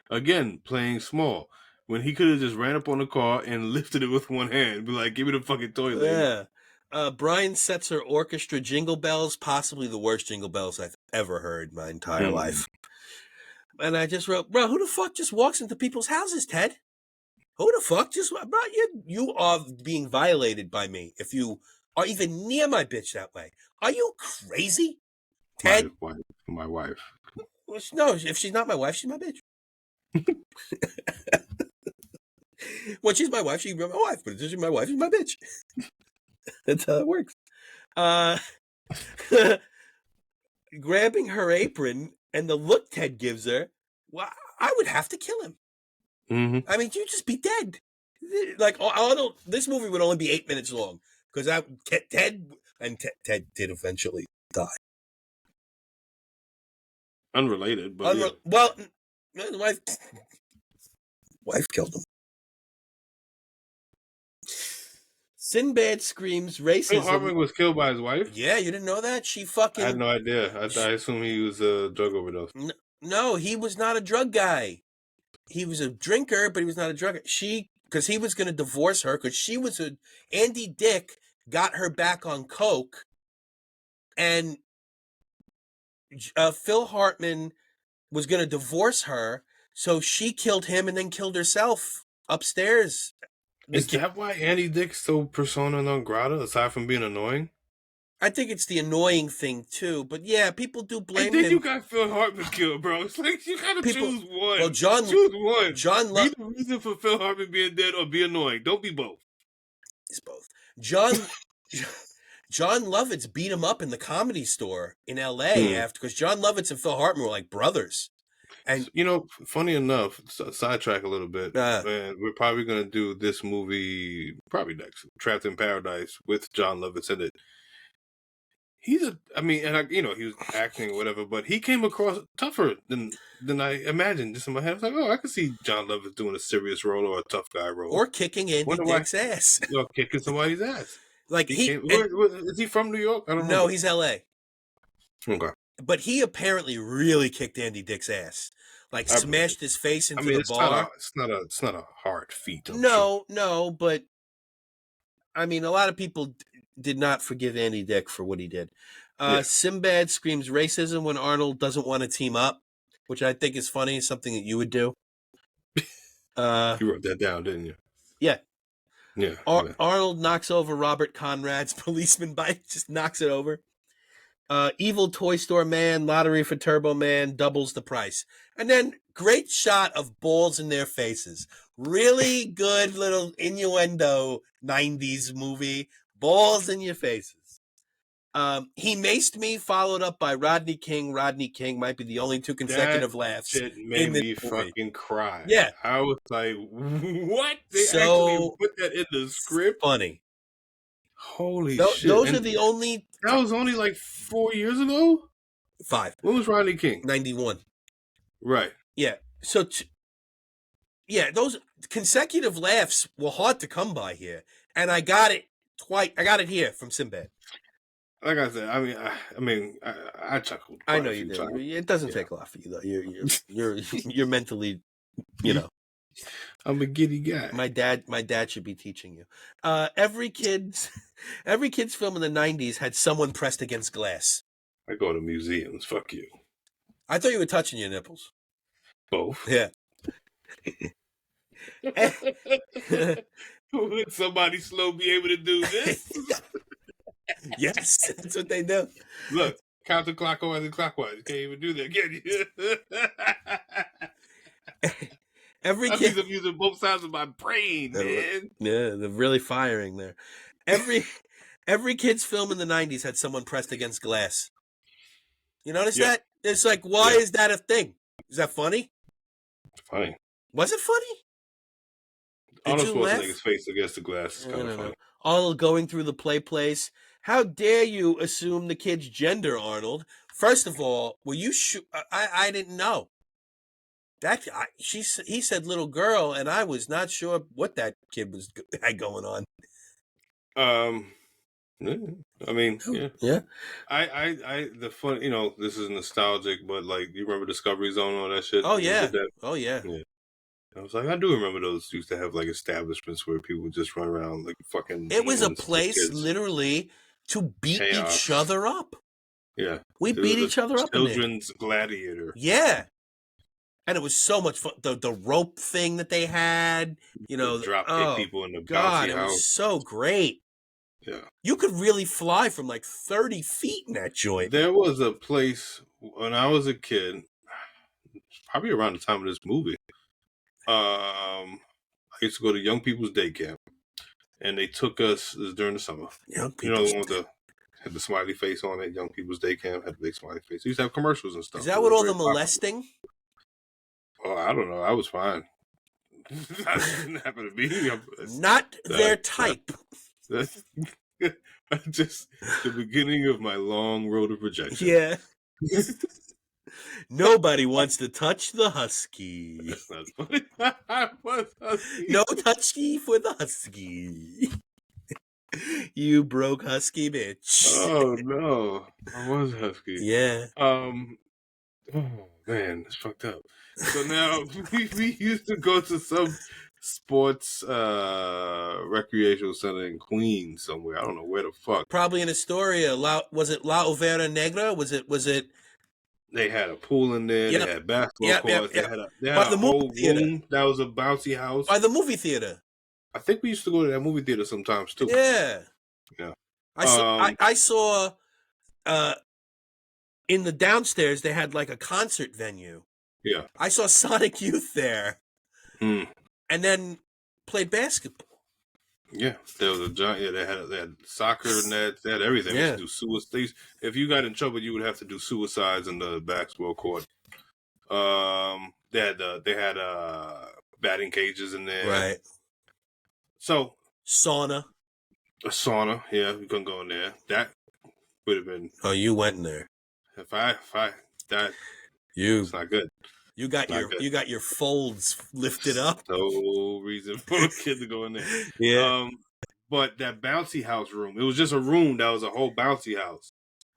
S1: Again, playing small. When he could have just ran up on the car and lifted it with one hand. Be like, give me the fucking toy, lady.
S2: Yeah. Brian Setzer orchestra Jingle Bells, possibly the worst Jingle Bells I've ever heard in my entire life. And I just wrote, bro, who the fuck just walks into people's houses, Ted? Who the fuck just, bro, you are being violated by me if you are even near my bitch that way. Are you crazy, Ted?
S1: My wife.
S2: Well, no, if she's not my wife, she's my bitch. When she's my wife, she's my wife. But if she's my wife, she's my bitch. That's how it works. Grabbing her apron and the look Ted gives her, well, I would have to kill him.
S1: Mm-hmm.
S2: I mean, you'd just be dead. Like, this movie would only be 8 minutes long because Ted did eventually die.
S1: Unrelated, but
S2: well, the wife killed him. Sinbad screams racism.
S1: Phil Hartman was killed by his wife?
S2: Yeah, you didn't know that? She fucking...
S1: I had no idea. I assumed he was a drug overdose.
S2: No, he was not a drug guy. He was a drinker, but he was not a drug guy. Because he was going to divorce her, because she was Andy Dick got her back on coke, and Phil Hartman was going to divorce her, so she killed him and then killed herself upstairs.
S1: Is that why Andy Dick's so persona non grata, aside from being annoying?
S2: I think it's the annoying thing, too. But yeah, people do blame him.
S1: And then you got Phil Hartman killed, bro. It's like, you gotta choose one.
S2: Well,
S1: choose one. Be the reason for Phil Hartman being dead or be annoying. Don't be both.
S2: It's both. John Lovitz beat him up in the Comedy Store in L.A. after, because John Lovitz and Phil Hartman were like brothers. And
S1: funny enough, sidetrack a little bit, and we're probably going to do this movie probably next, Trapped in Paradise, with John Lovitz in it. He was acting or whatever, but he came across tougher than I imagined. Just in my head, I was like, oh, I could see John Lovitz doing a serious role or a tough guy role,
S2: or kicking Andy Dick's ass,
S1: or kicking somebody's ass.
S2: Like
S1: is he from New York? I don't know.
S2: No, he's L.A.
S1: Okay.
S2: But he apparently really kicked Andy Dick's ass. Like, smashed his face into the bar.
S1: It's not a hard feat.
S2: No, but I mean, a lot of people did not forgive Andy Dick for what he did. Sinbad screams racism when Arnold doesn't want to team up, which I think is funny, something that you would do.
S1: You wrote that down, didn't you?
S2: Yeah.
S1: Yeah.
S2: Arnold knocks over Robert Conrad's policeman bike, just knocks it over. Evil toy store man, lottery for Turbo Man, doubles the price. And then great shot of balls in their faces. Really good little innuendo 90s movie. Balls in your faces. He maced me, followed up by Rodney King. Rodney King might be the only 2 consecutive laughs.
S1: It made me fucking cry.
S2: Yeah.
S1: I was like, what? They actually put that in the script?
S2: Funny.
S1: Holy shit.
S2: Those are the only...
S1: That was only like 4 years ago?
S2: 5.
S1: When was Rodney King?
S2: 91.
S1: Right.
S2: Yeah. So, those consecutive laughs were hard to come by here. And I got it twice. I got it here from Sinbad.
S1: like I said, I chuckled
S2: I
S1: quite
S2: know
S1: a
S2: you
S1: few
S2: do.
S1: times.
S2: It doesn't
S1: Yeah.
S2: take a lot for you though. You're mentally, you know.
S1: I'm a giddy guy.
S2: My dad should be teaching you. Every kid's film in the 90s had someone pressed against glass.
S1: I go to museums. Fuck you.
S2: I thought you were touching your nipples.
S1: Both.
S2: Yeah.
S1: Would somebody slow be able to do this?
S2: Yes, that's what they do.
S1: Look, counterclockwise and clockwise. You can't even do that, can you?
S2: Every
S1: That means
S2: kid,
S1: I'm using both sides of my brain, man.
S2: yeah, they're really firing there. Every kid's film in the 90s had someone pressed against glass. You notice
S1: Yeah.
S2: that? It's like, why is that a thing? Is that funny?
S1: Funny.
S2: Was it funny?
S1: Arnold
S2: Did you laugh?
S1: Schwarzenegger's face against the glass is
S2: I
S1: kind
S2: don't
S1: of funny.
S2: know. All going through the play place. How dare you assume the kid's gender, Arnold? First of all, were you I didn't know. He said little girl, and I was not sure what that kid had going on.
S1: Yeah. I mean, yeah.
S2: Yeah.
S1: The fun, this is nostalgic, but like, you remember Discovery Zone and all that shit?
S2: Oh
S1: They
S2: yeah.
S1: did that?
S2: Oh yeah.
S1: Yeah. I was like, I do remember those used to have like establishments where people just run around like fucking.
S2: It was a
S1: demons,
S2: place
S1: kids.
S2: literally to beat
S1: Chaos.
S2: each other up.
S1: Yeah.
S2: We beat each other up in there.
S1: Children's gladiator.
S2: Yeah. And it was so much fun. The rope thing that they had,
S1: drop kick people in the
S2: God,
S1: bouncy
S2: it
S1: house.
S2: was so great.
S1: Yeah.
S2: You could really fly from like 30 feet in that joint.
S1: There was a place when I was a kid, probably around the time of this movie. I used to go to young people's day camp, and they took us. It was during the summer.
S2: Young
S1: The one with had the smiley face on it. Young people's day camp had the big smiley face. They used to have commercials and stuff.
S2: Is that what all the molesting?
S1: Oh, I don't know. I was fine. That didn't happen to me.
S2: Not their type.
S1: That's just the beginning of my long road of rejection.
S2: Yeah. Nobody wants to touch the husky.
S1: That's not funny. I was husky.
S2: No touchy for the husky. You broke husky bitch.
S1: Oh no, I was husky.
S2: Yeah.
S1: Oh man, it's fucked up. So now we used to go to some sports recreational center in Queens somewhere. I don't know where the fuck.
S2: Probably in Astoria. Was it La Overa Negra? Was it?
S1: They had a pool in there.
S2: Yep.
S1: They had basketball courts.
S2: Yep.
S1: They had a whole room that was a bouncy house.
S2: By the movie theater.
S1: I think we used to go to that movie theater sometimes too.
S2: Yeah.
S1: Yeah.
S2: I saw in the downstairs they had like a concert venue.
S1: Yeah.
S2: I saw Sonic Youth there.
S1: Mm.
S2: And then played basketball.
S1: Yeah, there was a giant. Yeah, they had soccer nets. They had everything.
S2: Yeah.
S1: They used to do suicides. If you got in trouble, you would have to do suicides in the basketball court. They had batting cages in there.
S2: Right.
S1: So
S2: sauna.
S1: A sauna. Yeah, we couldn't go in there. That would have been.
S2: Oh, you went in there.
S1: If I that. It's not good.
S2: You got your folds lifted up.
S1: No reason for a kid to go in there.
S2: Yeah.
S1: But that bouncy house room, it was just a room that was a whole bouncy house.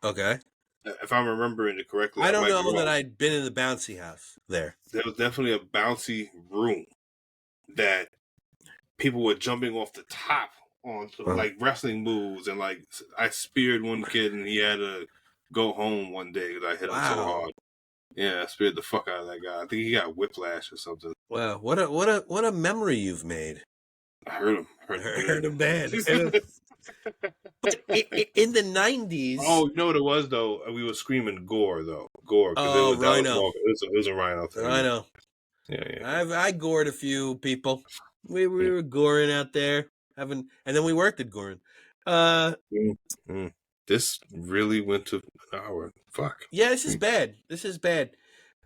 S2: Okay.
S1: If I'm remembering it correctly.
S2: I don't know that I'd been in the bouncy house there.
S1: There was definitely a bouncy room that people were jumping off the top onto like wrestling moves, and like I speared one kid and he had to go home one day because I hit him so hard. Yeah, I speared the fuck out of that guy. I think he got whiplash or something.
S2: Wow, what a memory you've made.
S1: I heard him.
S2: Heard him bad. But in the 90s.
S1: Oh, you know what it was though? We were screaming gore though. Gore.
S2: Oh, rhino.
S1: It was a rhino thing.
S2: Rhino.
S1: Yeah.
S2: I gored a few people. We were goring out there, and then we worked at goring.
S1: This really went to an hour. Fuck.
S2: Yeah, this is bad.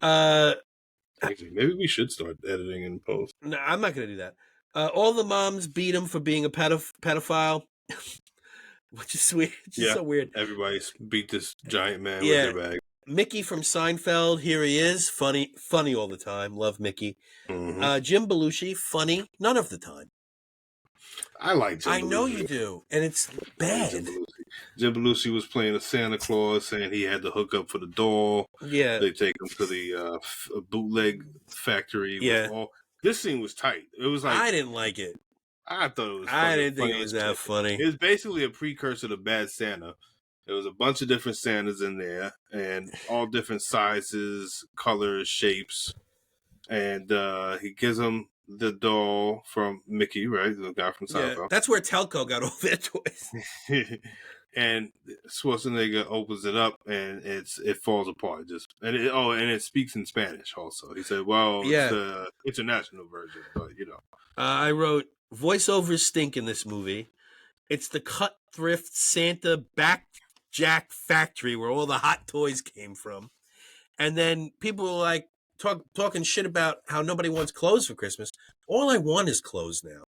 S1: Maybe we should start editing in post.
S2: No, I'm not going to do that. All the moms beat him for being a pedophile, which is sweet. It's just so weird.
S1: Everybody beat this giant man with their bag.
S2: Mickey from Seinfeld, here he is, funny all the time. Love Mickey.
S1: Mm-hmm.
S2: Jim Belushi, funny none of the time.
S1: I like Jim Belushi.
S2: I know you do, and it's bad.
S1: Jim Belushi was playing a Santa Claus, and he had to hook up for the doll.
S2: Yeah.
S1: They take him to the bootleg factory with
S2: Yeah.
S1: all. This scene was tight. It was like
S2: I didn't like it.
S1: I thought it was
S2: I
S1: fucking
S2: didn't think
S1: funny
S2: it was
S1: as
S2: that
S1: shit.
S2: funny.
S1: It was basically a precursor to Bad Santa. There was a bunch of different Santas in there, and all different sizes, colors, shapes. And he gives him the doll from Mickey, right? The guy from
S2: Yeah,
S1: Seinfeld.
S2: that's where Telco got all their toys.
S1: And Schwarzenegger opens it up, and it falls apart. And it speaks in Spanish also. He said, "Well,
S2: Yeah.
S1: it's the international version, but you know."
S2: I wrote voiceovers stink in this movie. It's the cut thrift Santa backjack factory where all the hot toys came from, and then people were like talking shit about how nobody wants clothes for Christmas. All I want is clothes now.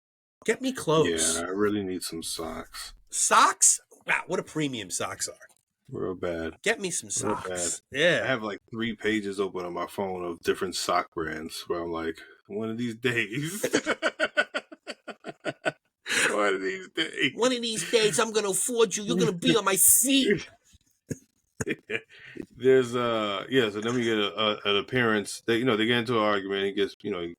S2: Get me clothes.
S1: Yeah, I really need some socks.
S2: Socks? Wow, what a premium socks are.
S1: Real bad.
S2: Get me some socks.
S1: Real bad.
S2: Yeah.
S1: I have like 3 pages open on my phone of different sock brands where I'm like, one of these days. One of these days.
S2: One of these days I'm going to afford you. You're going to be on my feet.
S1: There's so then we get an appearance. They get into an argument. He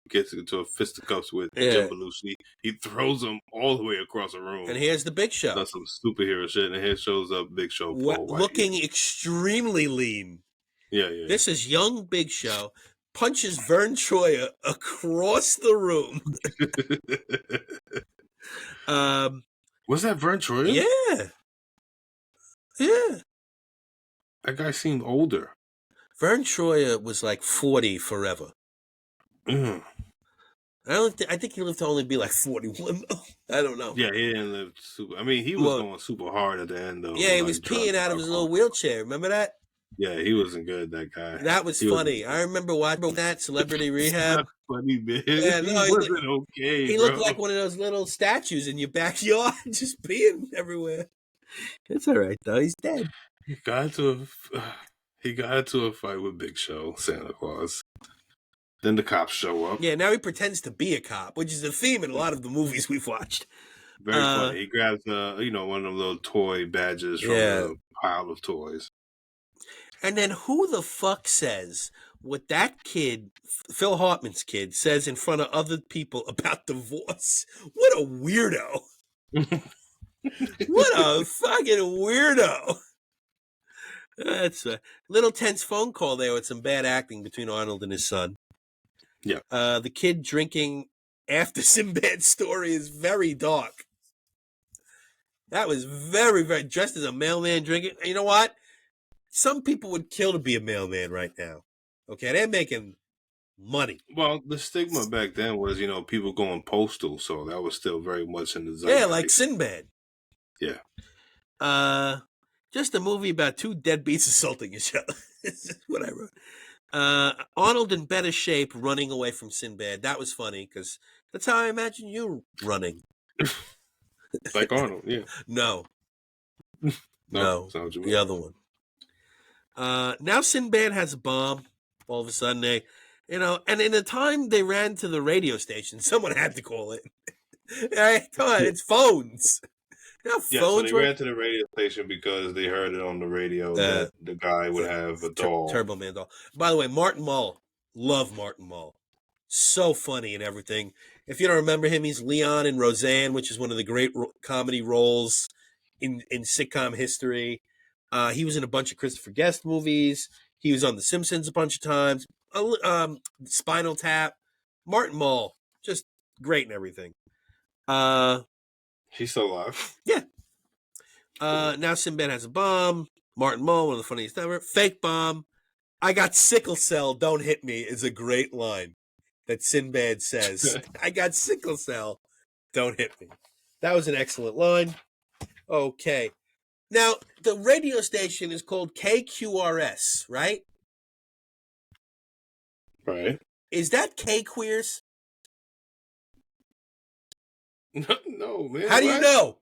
S1: gets into a fisticuffs with Jim Belushi. He throws him all the way across the room.
S2: And here's the Big Show.
S1: Does some superhero shit, and here shows up Big Show,
S2: looking extremely lean.
S1: Yeah.
S2: This is young Big Show punches Vern Troyer across the room.
S1: Was that Vern Troyer?
S2: Yeah.
S1: That guy seemed older.
S2: Vern Troyer was like 40 forever.
S1: Mm.
S2: I think he lived to only be like 41, though. I don't know.
S1: Yeah, he didn't live super. I mean, he was going super hard at the end, though.
S2: Yeah, he was peeing out of his little wheelchair. Remember that?
S1: Yeah, he wasn't good, that guy.
S2: That was funny. I remember watching that Celebrity Rehab.
S1: Not funny, man.
S2: Yeah, no,
S1: he wasn't okay.
S2: He looked like one of those little statues in your backyard, just peeing everywhere. It's all right, though. He's dead.
S1: He got into a fight with Big Show, Santa Claus. Then the cops show up.
S2: Yeah, now he pretends to be a cop, which is a theme in a lot of the movies we've watched.
S1: Very funny. He grabs one of them little toy badges from a pile of toys.
S2: And then who the fuck says what that kid, Phil Hartman's kid, says in front of other people about divorce? What a weirdo. What a fucking weirdo. That's a little tense phone call there with some bad acting between Arnold and his son.
S1: Yeah.
S2: The kid drinking after Sinbad's story is very dark. That was very, very dressed as a mailman drinking. You know what? Some people would kill to be a mailman right now. Okay, they're making money.
S1: Well, the stigma back then was, people going postal, so that was still very much in the zeitgeist.
S2: Yeah, like Sinbad.
S1: Yeah.
S2: Just a movie about 2 deadbeats assaulting each other. This is what I wrote. Arnold in better shape running away from Sinbad. That was funny because that's how I imagine you running.
S1: Like Arnold, yeah.
S2: No,
S1: the
S2: other one. Now Sinbad has a bomb. All of a sudden and in the time they ran to the radio station, someone had to call it. Come on, it's phones.
S1: So they ran to the radio station because they heard it on the radio that the guy would have a doll.
S2: Turbo Man doll. By the way, Martin Mull. Love Martin Mull. So funny and everything. If you don't remember him, he's Leon in Roseanne, which is one of the great comedy roles in sitcom history. He was in a bunch of Christopher Guest movies. He was on The Simpsons a bunch of times. Spinal Tap. Martin Mull. Just great and everything.
S1: He's still alive.
S2: Yeah. Now Sinbad has a bomb. Martin Mull, one of the funniest ever. Fake bomb. I got sickle cell, don't hit me is a great line that Sinbad says. I got sickle cell, don't hit me. That was an excellent line. Okay. Now, the radio station is called KQRS, right?
S1: Right.
S2: Is that K-Queers?
S1: No, man.
S2: How do you know?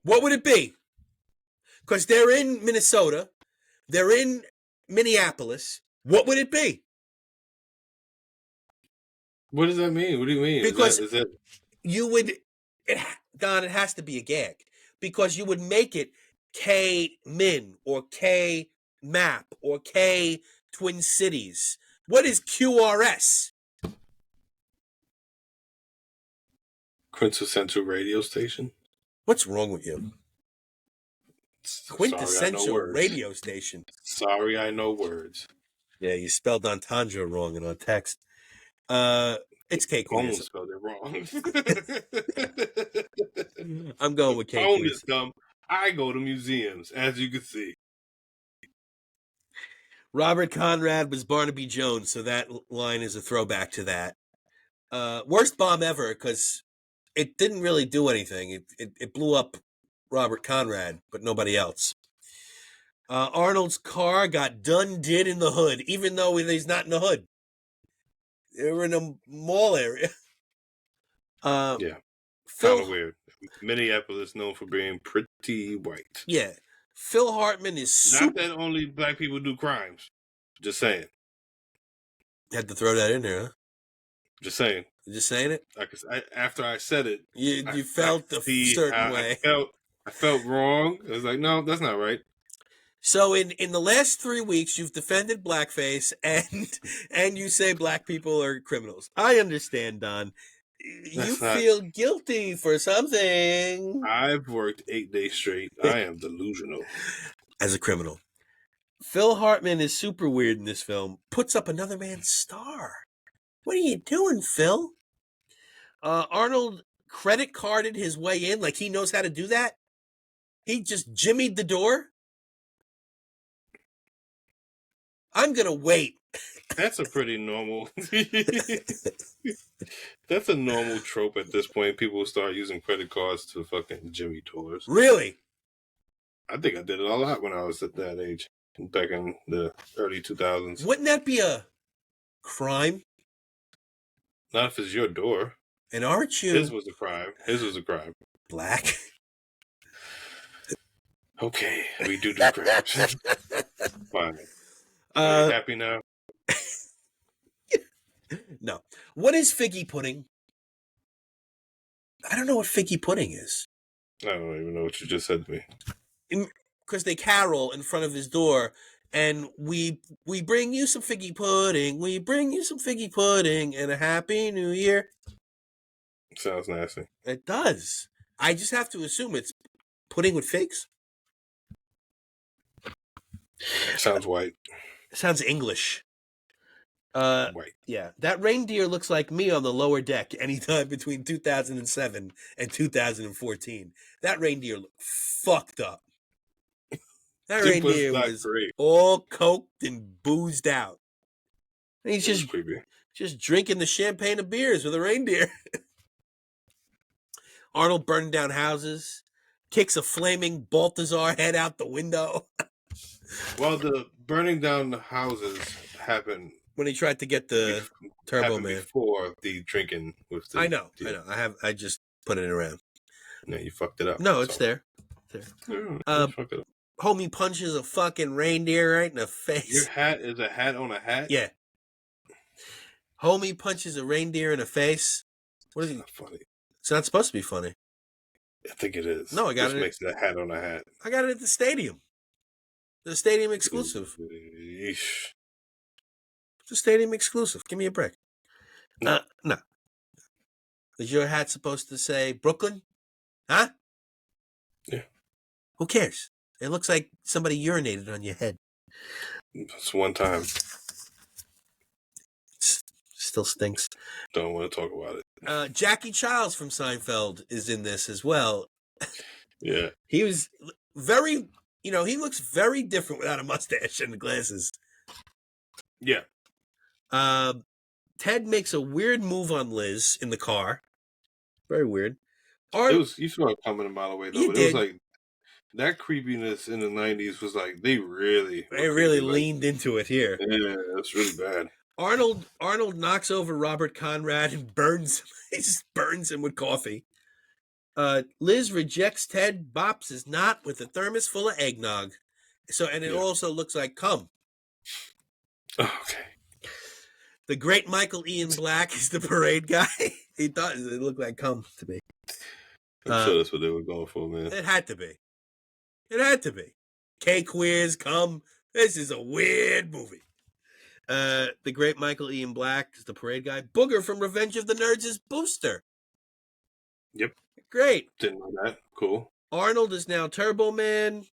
S2: What would it be? Because they're in Minnesota. They're in Minneapolis. What would it be?
S1: What does that mean? What do you mean?
S2: Because
S1: is that...
S2: you would... Don, it has to be a gag. Because you would make it K-Min or K-Map or K-Twin Cities. What is QRS?
S1: Quintessential radio station.
S2: What's wrong with you? Quintessential radio station.
S1: Sorry, I know words.
S2: Yeah, you spelled entendre wrong in our text. It's K Queen.
S1: Almost spelled it wrong.
S2: I'm going with K
S1: Phone
S2: Queen.
S1: is dumb. I go to museums, as you can see.
S2: Robert Conrad was Barnaby Jones, so that line is a throwback to that. Worst bomb ever, because it didn't really do anything. It blew up Robert Conrad, but nobody else. Arnold's car got did in the hood, even though he's not in the hood. They were in a mall area.
S1: Yeah, kind of weird. Minneapolis known for being pretty white.
S2: Yeah, Phil Hartman is
S1: not that only black people do crimes. Just saying.
S2: Had to throw that in there, huh?
S1: Just saying.
S2: You're just saying it.
S1: After I said it,
S2: you felt a certain way.
S1: I felt wrong. I was like, no, that's not right.
S2: So in the last 3 weeks, you've defended blackface and you say black people are criminals. I understand, Don. You feel guilty for something.
S1: I've worked 8 days straight. I am delusional.
S2: As a criminal. Phil Hartman is super weird in this film. Puts up another man's star. What are you doing, Phil? Arnold credit carded his way in like he knows how to do that. He just jimmied the door. I'm going to wait.
S1: That's a pretty normal... That's a normal trope at this point. People start using credit cards to fucking jimmy doors.
S2: Really?
S1: I think I did it a lot when I was at that age. Back in the early 2000s.
S2: Wouldn't that be a crime?
S1: Not if it's your door.
S2: And aren't you...
S1: His was a crime.
S2: Black?
S1: Okay, we do crimes. Fine. Are you happy now?
S2: No. What is figgy pudding? I don't know what figgy pudding is.
S1: I don't even know what you just said to me.
S2: Because they carol in front of his door, and we bring you some figgy pudding. We bring you some figgy pudding and a happy new year.
S1: Sounds nasty.
S2: It does. I just have to assume it's pudding with figs.
S1: Sounds white.
S2: Sounds English.
S1: White.
S2: Yeah, that reindeer looks like me on the lower deck anytime between 2007 and 2014. That reindeer looked fucked up. That reindeer was all coked and boozed out. And he's just drinking the champagne of beers with a reindeer. Arnold burning down houses, kicks a flaming Balthazar head out the window.
S1: Well, the burning down the houses happened
S2: when he tried to get the Turbo Man
S1: before the drinking with the...
S2: I know. I just put it around.
S1: No, you fucked it up.
S2: No, it's there. It's there.
S1: Fucked it up.
S2: Homie punches a fucking reindeer right in the face.
S1: Your hat is a hat on a hat?
S2: Yeah. Homie punches a reindeer in the face. What is it?
S1: Not funny.
S2: It's not supposed to be funny.
S1: I think it is.
S2: No, I got it.
S1: Makes it a hat on a hat.
S2: I got it at the stadium. The stadium exclusive.
S1: Yeesh.
S2: It's a stadium exclusive. Give me a break. No. Is your hat supposed to say Brooklyn? Huh?
S1: Yeah.
S2: Who cares? It looks like somebody urinated on your head.
S1: It's one time.
S2: It still stinks.
S1: Don't want to talk about it.
S2: Jackie Childs from Seinfeld is in this as well.
S1: Yeah.
S2: He was very, he looks very different without a mustache and the glasses.
S1: Yeah.
S2: Ted makes a weird move on Liz in the car. Very weird.
S1: You saw it coming a mile away, though. It was like, that creepiness in the 90s was like, they really
S2: leaned into it here.
S1: Yeah, that's really bad.
S2: Arnold knocks over Robert Conrad and burns him. He just burns him with coffee. Liz rejects Ted, bops his knot with a thermos full of eggnog. It also looks like cum.
S1: Oh, okay.
S2: The great Michael Ian Black is the parade guy. He thought it looked like cum to me.
S1: I'm sure that's what they were going for, man.
S2: It had to be. It had to be. K-Queers, come. This is a weird movie. The great Michael Ian Black is the parade guy. Booger from Revenge of the Nerds is Booster.
S1: Yep.
S2: Great.
S1: Didn't know that. Cool.
S2: Arnold is now Turbo Man.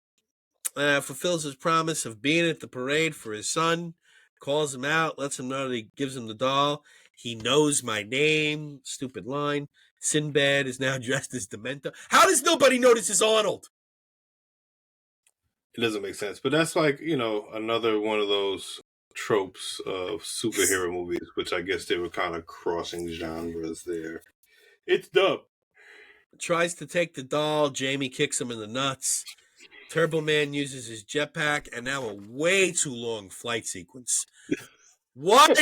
S2: Fulfills his promise of being at the parade for his son. Calls him out, lets him know that he gives him the doll. He knows my name. Stupid line. Sinbad is now dressed as Demento. How does nobody notice it's Arnold?
S1: It doesn't make sense. But that's like, another one of those tropes of superhero movies, which I guess they were kind of crossing genres there. It's dumb.
S2: Tries to take the doll. Jamie kicks him in the nuts. Turbo Man uses his jetpack, and now a way too long flight sequence. What?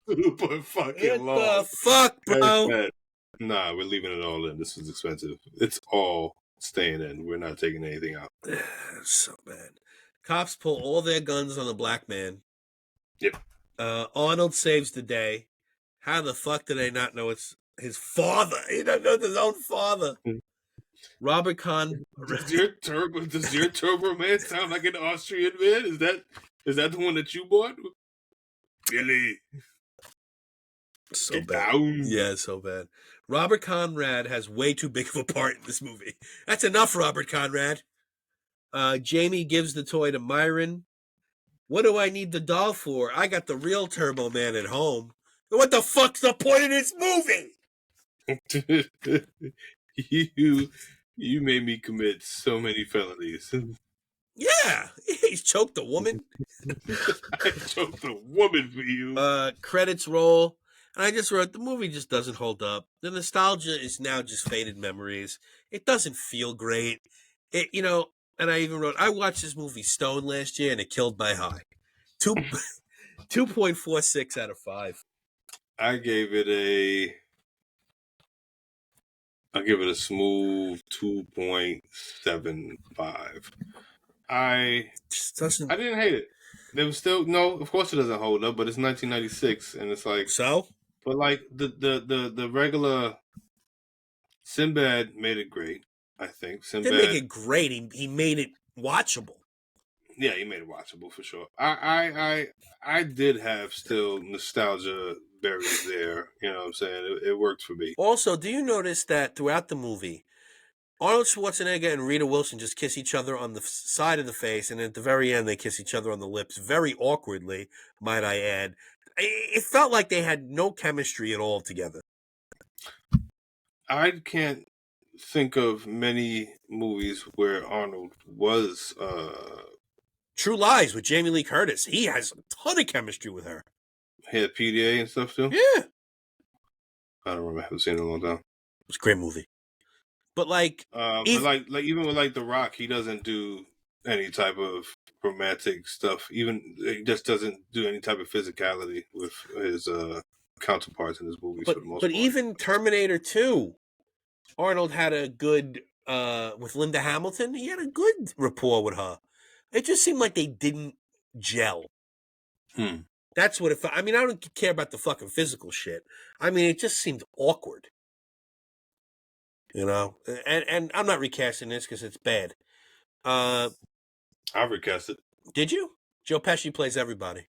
S1: Super fucking long.
S2: What the fuck, bro?
S1: Nah, we're leaving it all in. This is expensive. It's all staying in. We're not taking anything out.
S2: So bad. Cops pull all their guns on the black man.
S1: Yep.
S2: Arnold saves the day. How the fuck did I not know it's his father? He doesn't know it's his own father. Robert Kahn.
S1: Does your Turbo Man sound like an Austrian man? Is that the one that you bought? Billy.
S2: So
S1: Get
S2: bad.
S1: down.
S2: Yeah, so bad. Robert Conrad has way too big of a part in this movie. That's enough, Robert Conrad. Jamie gives the toy to Myron. What do I need the doll for? I got the real Turbo Man at home. What the fuck's the point of this movie?
S1: You made me commit so many felonies.
S2: Yeah, he's choked a woman.
S1: I choked a woman for you.
S2: Credits roll. And I just wrote, the movie just doesn't hold up. The nostalgia is now just faded memories. It doesn't feel great. And I even wrote, I watched this movie Stone last year and it killed my high. 2.46 out of 5.
S1: I give it a smooth 2.75. I didn't hate it. There was still of course it doesn't hold up, but it's 1996 and it's like
S2: so.
S1: But like the regular Sinbad made it great. I think Sinbad
S2: didn't make it great. He made it watchable.
S1: Yeah, he made it watchable for sure. I did have still nostalgia buried there. You know what I'm saying? It worked for me.
S2: Also, do you notice that throughout the movie, Arnold Schwarzenegger and Rita Wilson just kiss each other on the side of the face, and at the very end, they kiss each other on the lips, very awkwardly, might I add. It felt like they had no chemistry at all together.
S1: I can't think of many movies where Arnold was...
S2: True Lies with Jamie Lee Curtis. He has a ton of chemistry with her.
S1: He had PDA and stuff too?
S2: Yeah.
S1: I don't remember. I haven't seen it in a long time.
S2: It was a great movie. But
S1: even with The Rock, he doesn't do any type of romantic stuff. Even he just doesn't do any type of physicality with his counterparts in his movies for the most part.
S2: But even Terminator 2, Arnold had a good with Linda Hamilton. He had a good rapport with her. It just seemed like they didn't gel. That's what it felt. I mean, I don't care about the fucking physical shit. I mean, it just seemed awkward. And I'm not recasting this because it's bad.
S1: I've recast it.
S2: Did you? Joe Pesci plays everybody.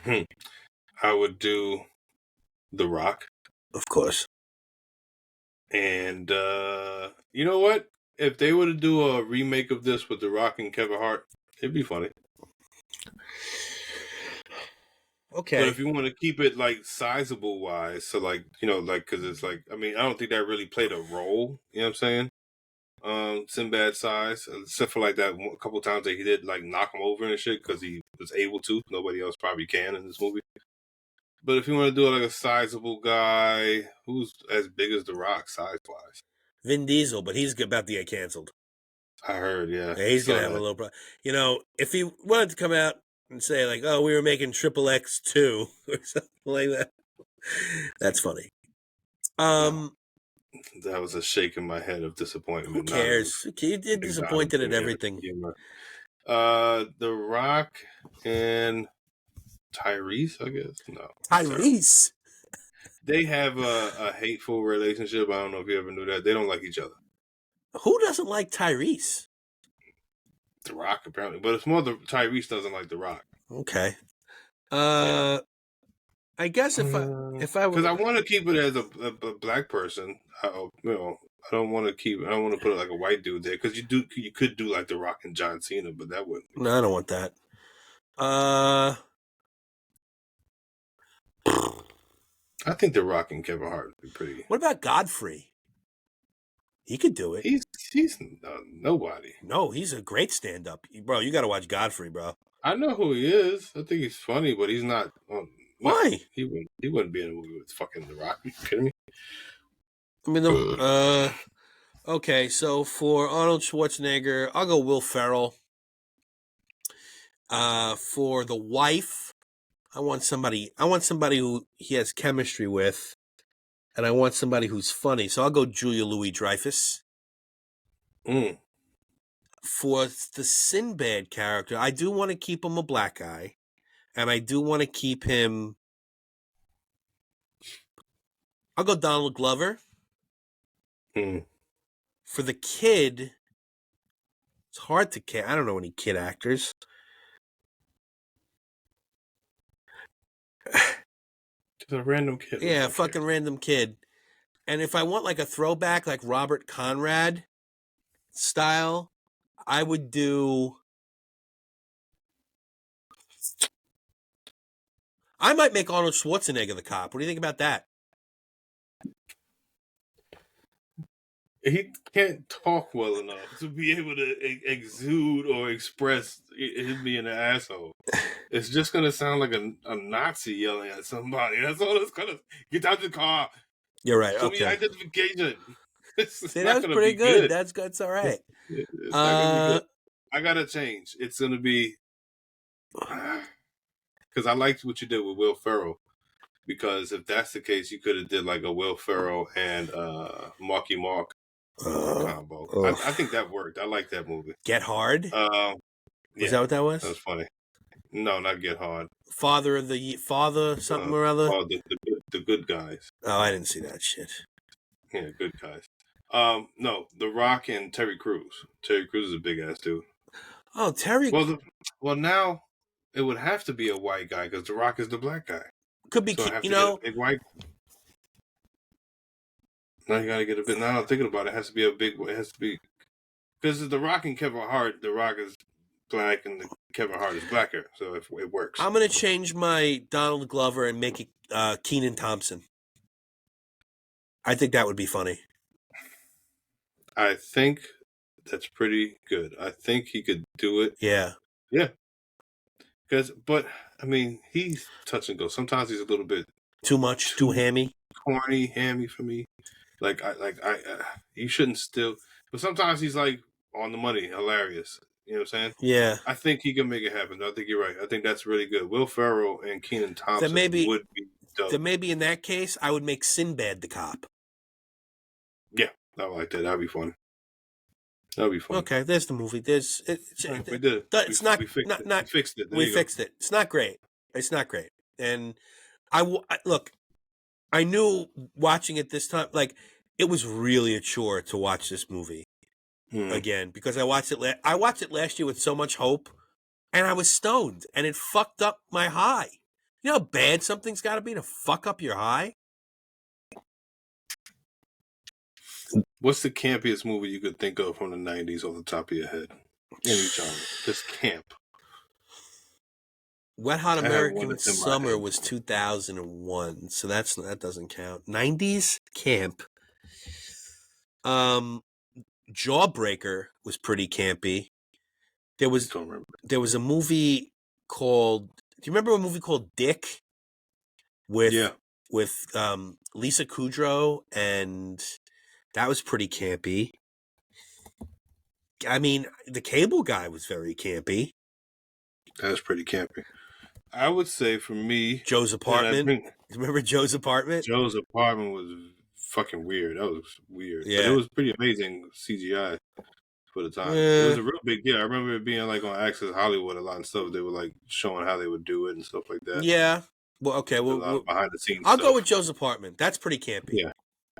S1: I would do The Rock.
S2: Of course.
S1: And you know what? If they were to do a remake of this with The Rock and Kevin Hart, it'd be funny.
S2: Okay.
S1: But if you want to keep it sizable wise, so because it's I don't think that really played a role. You know what I'm saying? Sinbad size, except for that a couple times that he did knock him over and shit because he was able to. Nobody else probably can in this movie. But if you want to do a sizable guy who's as big as The Rock size wise,
S2: Vin Diesel, but he's about to get canceled.
S1: I heard, yeah.
S2: He's gonna have a little problem. If he wanted to come out and say we were making Triple X 2 or something like that, that's funny.
S1: That was a shake in my head of disappointment.
S2: Who cares? You're disappointed at everything.
S1: The Rock and Tyrese, I guess. No,
S2: Tyrese.
S1: They have a hateful relationship. I don't know if you ever knew that. They don't like each other.
S2: Who doesn't like Tyrese?
S1: The Rock apparently, but it's more the Tyrese doesn't like The Rock.
S2: Okay.
S1: Yeah.
S2: I guess if I
S1: because I want to keep it as a black person, I don't want to put it like a white dude there because you could do like The Rock and John Cena, but that wouldn't.
S2: No, I don't want that.
S1: I think The Rock and Kevin Hart would be pretty.
S2: What about Godfrey? He could do it.
S1: He's nobody.
S2: No, he's a great stand-up, bro. You got to watch Godfrey, bro.
S1: I know who he is. I think he's funny, but he's not.
S2: Why?
S1: He wouldn't be in a movie with fucking The Rock. Are you kidding me?
S2: I mean, okay. So for Arnold Schwarzenegger, I'll go Will Ferrell. For the wife, I want somebody who he has chemistry with, and I want somebody who's funny. So I'll go Julia Louis-Dreyfus. For the Sinbad character, I do want to keep him a black guy, and I do want to keep him. I'll go Donald Glover. For the kid, it's hard to. I don't know any kid actors.
S1: Just a random kid.
S2: Yeah, fucking random kid. And if I want like a throwback, like Robert Conrad style, I would do. I might make Arnold Schwarzenegger the cop. What do you think about that?
S1: He can't talk well enough to be able to exude or express him being an asshole. It's just going to sound like a Nazi yelling at somebody. That's all it's going to... Get out the car.
S2: You're right.
S1: Show
S2: okay.
S1: me your identification.
S2: See, that was pretty good. That's all right.
S1: It's not going to be good. I got to change. It's going to be... Because I liked what you did with Will Ferrell. Because if that's the case, you could have did like a Will Ferrell and Marky Mark combo. I think that worked. I like that movie.
S2: Get Hard?
S1: Was
S2: that what that was?
S1: That was funny. No, not Get Hard.
S2: Father something or other?
S1: Oh, the Good Guys.
S2: Oh, I didn't see that shit.
S1: Yeah, Good Guys. No, The Rock and Terry Crews. Terry Crews is a big ass dude.
S2: Oh, Terry.
S1: Well, now it would have to be a white guy because The Rock is the black guy.
S2: Could be,
S1: so a big white. Now you gotta get a bit. Now I'm thinking about it. It has to be a big. It has to be because The Rock and Kevin Hart. The Rock is black and Kevin Hart is blacker, so it works.
S2: I'm gonna change my Donald Glover and make it Kenan Thompson. I think that would be funny.
S1: I think that's pretty good. I think he could do it.
S2: Yeah.
S1: But I mean, he's touch and go. Sometimes he's a little bit
S2: too much, too hammy,
S1: corny, hammy for me. Like you shouldn't still. But sometimes he's like on the money, hilarious. You know what I'm saying?
S2: Yeah.
S1: I think he can make it happen. I think you're right. I think that's really good. Will Ferrell and Kenan Thompson would be dope.
S2: Then maybe in that case, I would make Sinbad the cop.
S1: Yeah, I like that. That'd be fun. That'd be fun.
S2: Okay, there's the movie.
S1: We did it.
S2: It's not.
S1: We fixed it.
S2: We fixed it. It's not great. It's not great. And look, I knew watching it this time, like it was really a chore to watch this movie again because I watched it last year with so much hope, and I was stoned, and it fucked up my high. You know how bad something's got to be to fuck up your high?
S1: What's the campiest movie you could think of from the 90s off the top of your head? Any genre. Just camp.
S2: Wet Hot American Summer was 2001, so that doesn't count. 90s camp. Jawbreaker was pretty campy. There was a movie called. Do you remember a movie called Dick? With Lisa Kudrow, and that was pretty campy. I mean, The Cable Guy was very campy.
S1: That was pretty campy. I would say for me,
S2: Joe's Apartment. Remember Joe's Apartment?
S1: Joe's Apartment was fucking weird. That was weird.
S2: Yeah.
S1: But it was pretty amazing CGI for the time. It was a real big deal. I remember it being like on Access Hollywood a lot and stuff. They were like showing how they would do it and stuff like that.
S2: Yeah. Well, okay. Well,
S1: behind the scenes.
S2: I'll go with Joe's Apartment. That's pretty campy.
S1: Yeah,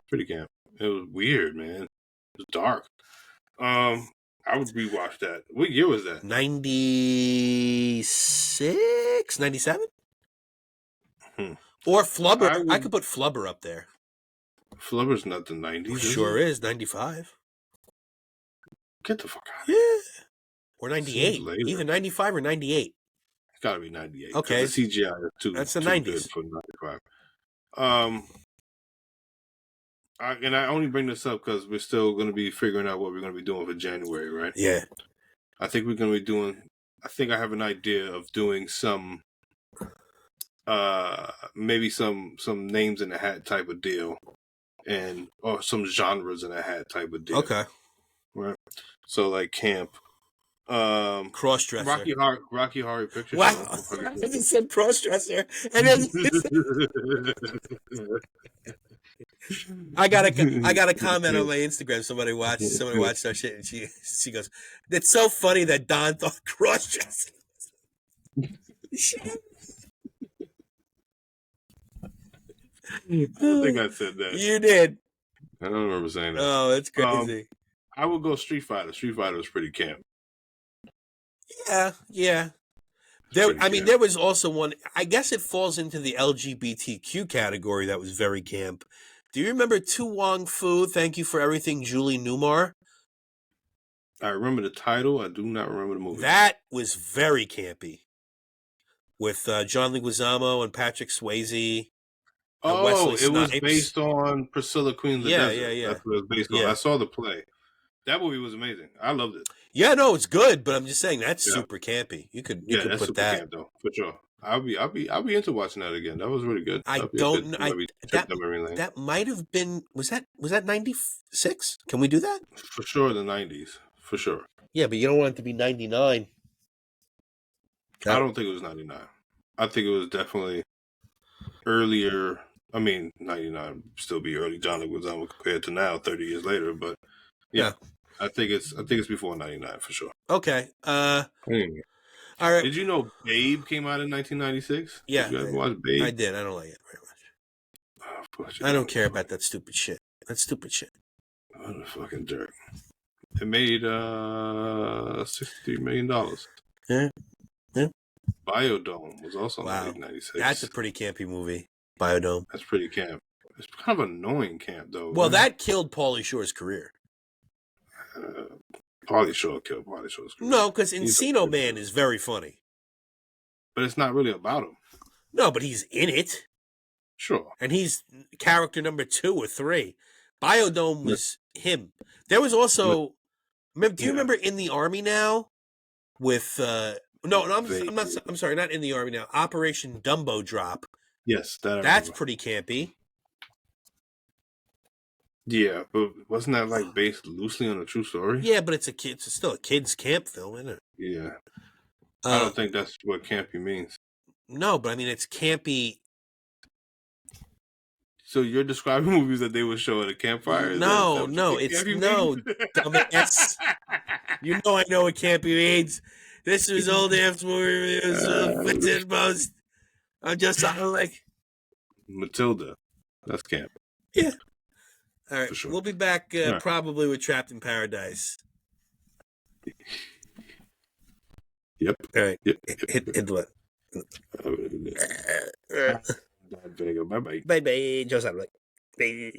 S1: pretty camp. It was weird, man. It was dark. I would rewatch that. What year was that?
S2: 96? 97? Or Flubber. I could put Flubber up there.
S1: Flubber's not the 90s,
S2: Sure is. 95.
S1: Get the fuck out of here.
S2: Yeah. Or 98. Either 95 or 98.
S1: It's got to be 98.
S2: Okay.
S1: The CGI is too
S2: That's the
S1: too
S2: 90s.
S1: good for 95. I only bring this up because we're still going to be figuring out what we're going to be doing for January, right?
S2: Yeah.
S1: I think we're going to be doing. I think I have an idea of doing some, maybe some names in a hat type of deal, or some genres in a hat type of deal.
S2: Okay.
S1: Right. So like camp.
S2: Crossdresser.
S1: Rocky Horror Picture
S2: Wow.
S1: Show.
S2: I just said crossdresser. And then I got a comment on my Instagram. Somebody watched our shit, and she goes, "It's so funny that Don thought crossdressing."
S1: I don't think I said that.
S2: You did.
S1: I don't remember saying that.
S2: Oh, that's crazy.
S1: I would go Street Fighter. Street Fighter was pretty camp.
S2: Yeah. There was also one. I guess it falls into the LGBTQ category that was very camp. Do you remember Tu Wong Fu? Thank you for everything, Julie Newmar.
S1: I remember the title. I do not remember the movie.
S2: That was very campy, with John Leguizamo and Patrick Swayze.
S1: Wesley Snipes. Was based on Priscilla Queen of the Desert.
S2: Yeah.
S1: That's what it was based on. I saw the play. That movie was amazing. I loved it.
S2: Yeah, no, it's good, but I'm just saying that's super campy. You could
S1: that's
S2: put
S1: super
S2: that
S1: camp though, for sure. I'll be into watching that again. That was really good.
S2: I don't know. That might have been. Was that 96? Can we do that?
S1: For sure, the 90s. For sure.
S2: Yeah, but you don't want it to be 99.
S1: I don't think it was 99. I think it was definitely earlier. I mean, 99 would still be early John Leguizamo compared to now, 30 years later. But yeah. I think it's before 99 for sure.
S2: Okay.
S1: Anyway.
S2: All right.
S1: Did you know Babe came out in 1996?
S2: Yeah.
S1: Did you ever watch Babe?
S2: I did. I don't like it very much. I don't care about that stupid shit.
S1: What a fucking jerk. It made $63 million.
S2: Yeah.
S1: Biodome was also in 1996.
S2: That's a pretty campy movie. Biodome.
S1: That's pretty camp. It's kind of annoying camp though.
S2: Well, that killed Pauly Shore's career.
S1: Pauly Shore killed Pauly Shore's career.
S2: No, because Encino Man is very funny.
S1: But it's not really about him.
S2: No, but he's in it.
S1: Sure.
S2: And he's character number 2 or 3. Biodome was him. There was also... do you remember In the Army Now? With... I'm sorry, not In the Army Now. Operation Dumbo Drop.
S1: Yes,
S2: that's pretty campy.
S1: Yeah, but wasn't that like based loosely on a true story?
S2: Yeah, but it's still a kid's camp film, isn't it?
S1: Yeah. I don't think that's what campy means.
S2: No, but I mean it's campy.
S1: So you're describing movies that they would show at a campfire?
S2: No, dumbass. You know I know what campy means. This was old ass movie. It was I'm just like
S1: Matilda. That's camp.
S2: Yeah. All right,
S1: sure.
S2: We'll be back probably with Trapped in Paradise.
S1: Yep.
S2: All right. Yep. Hit the button.
S1: Bye-bye.
S2: Bye-bye. Just like... Hit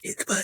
S2: the button.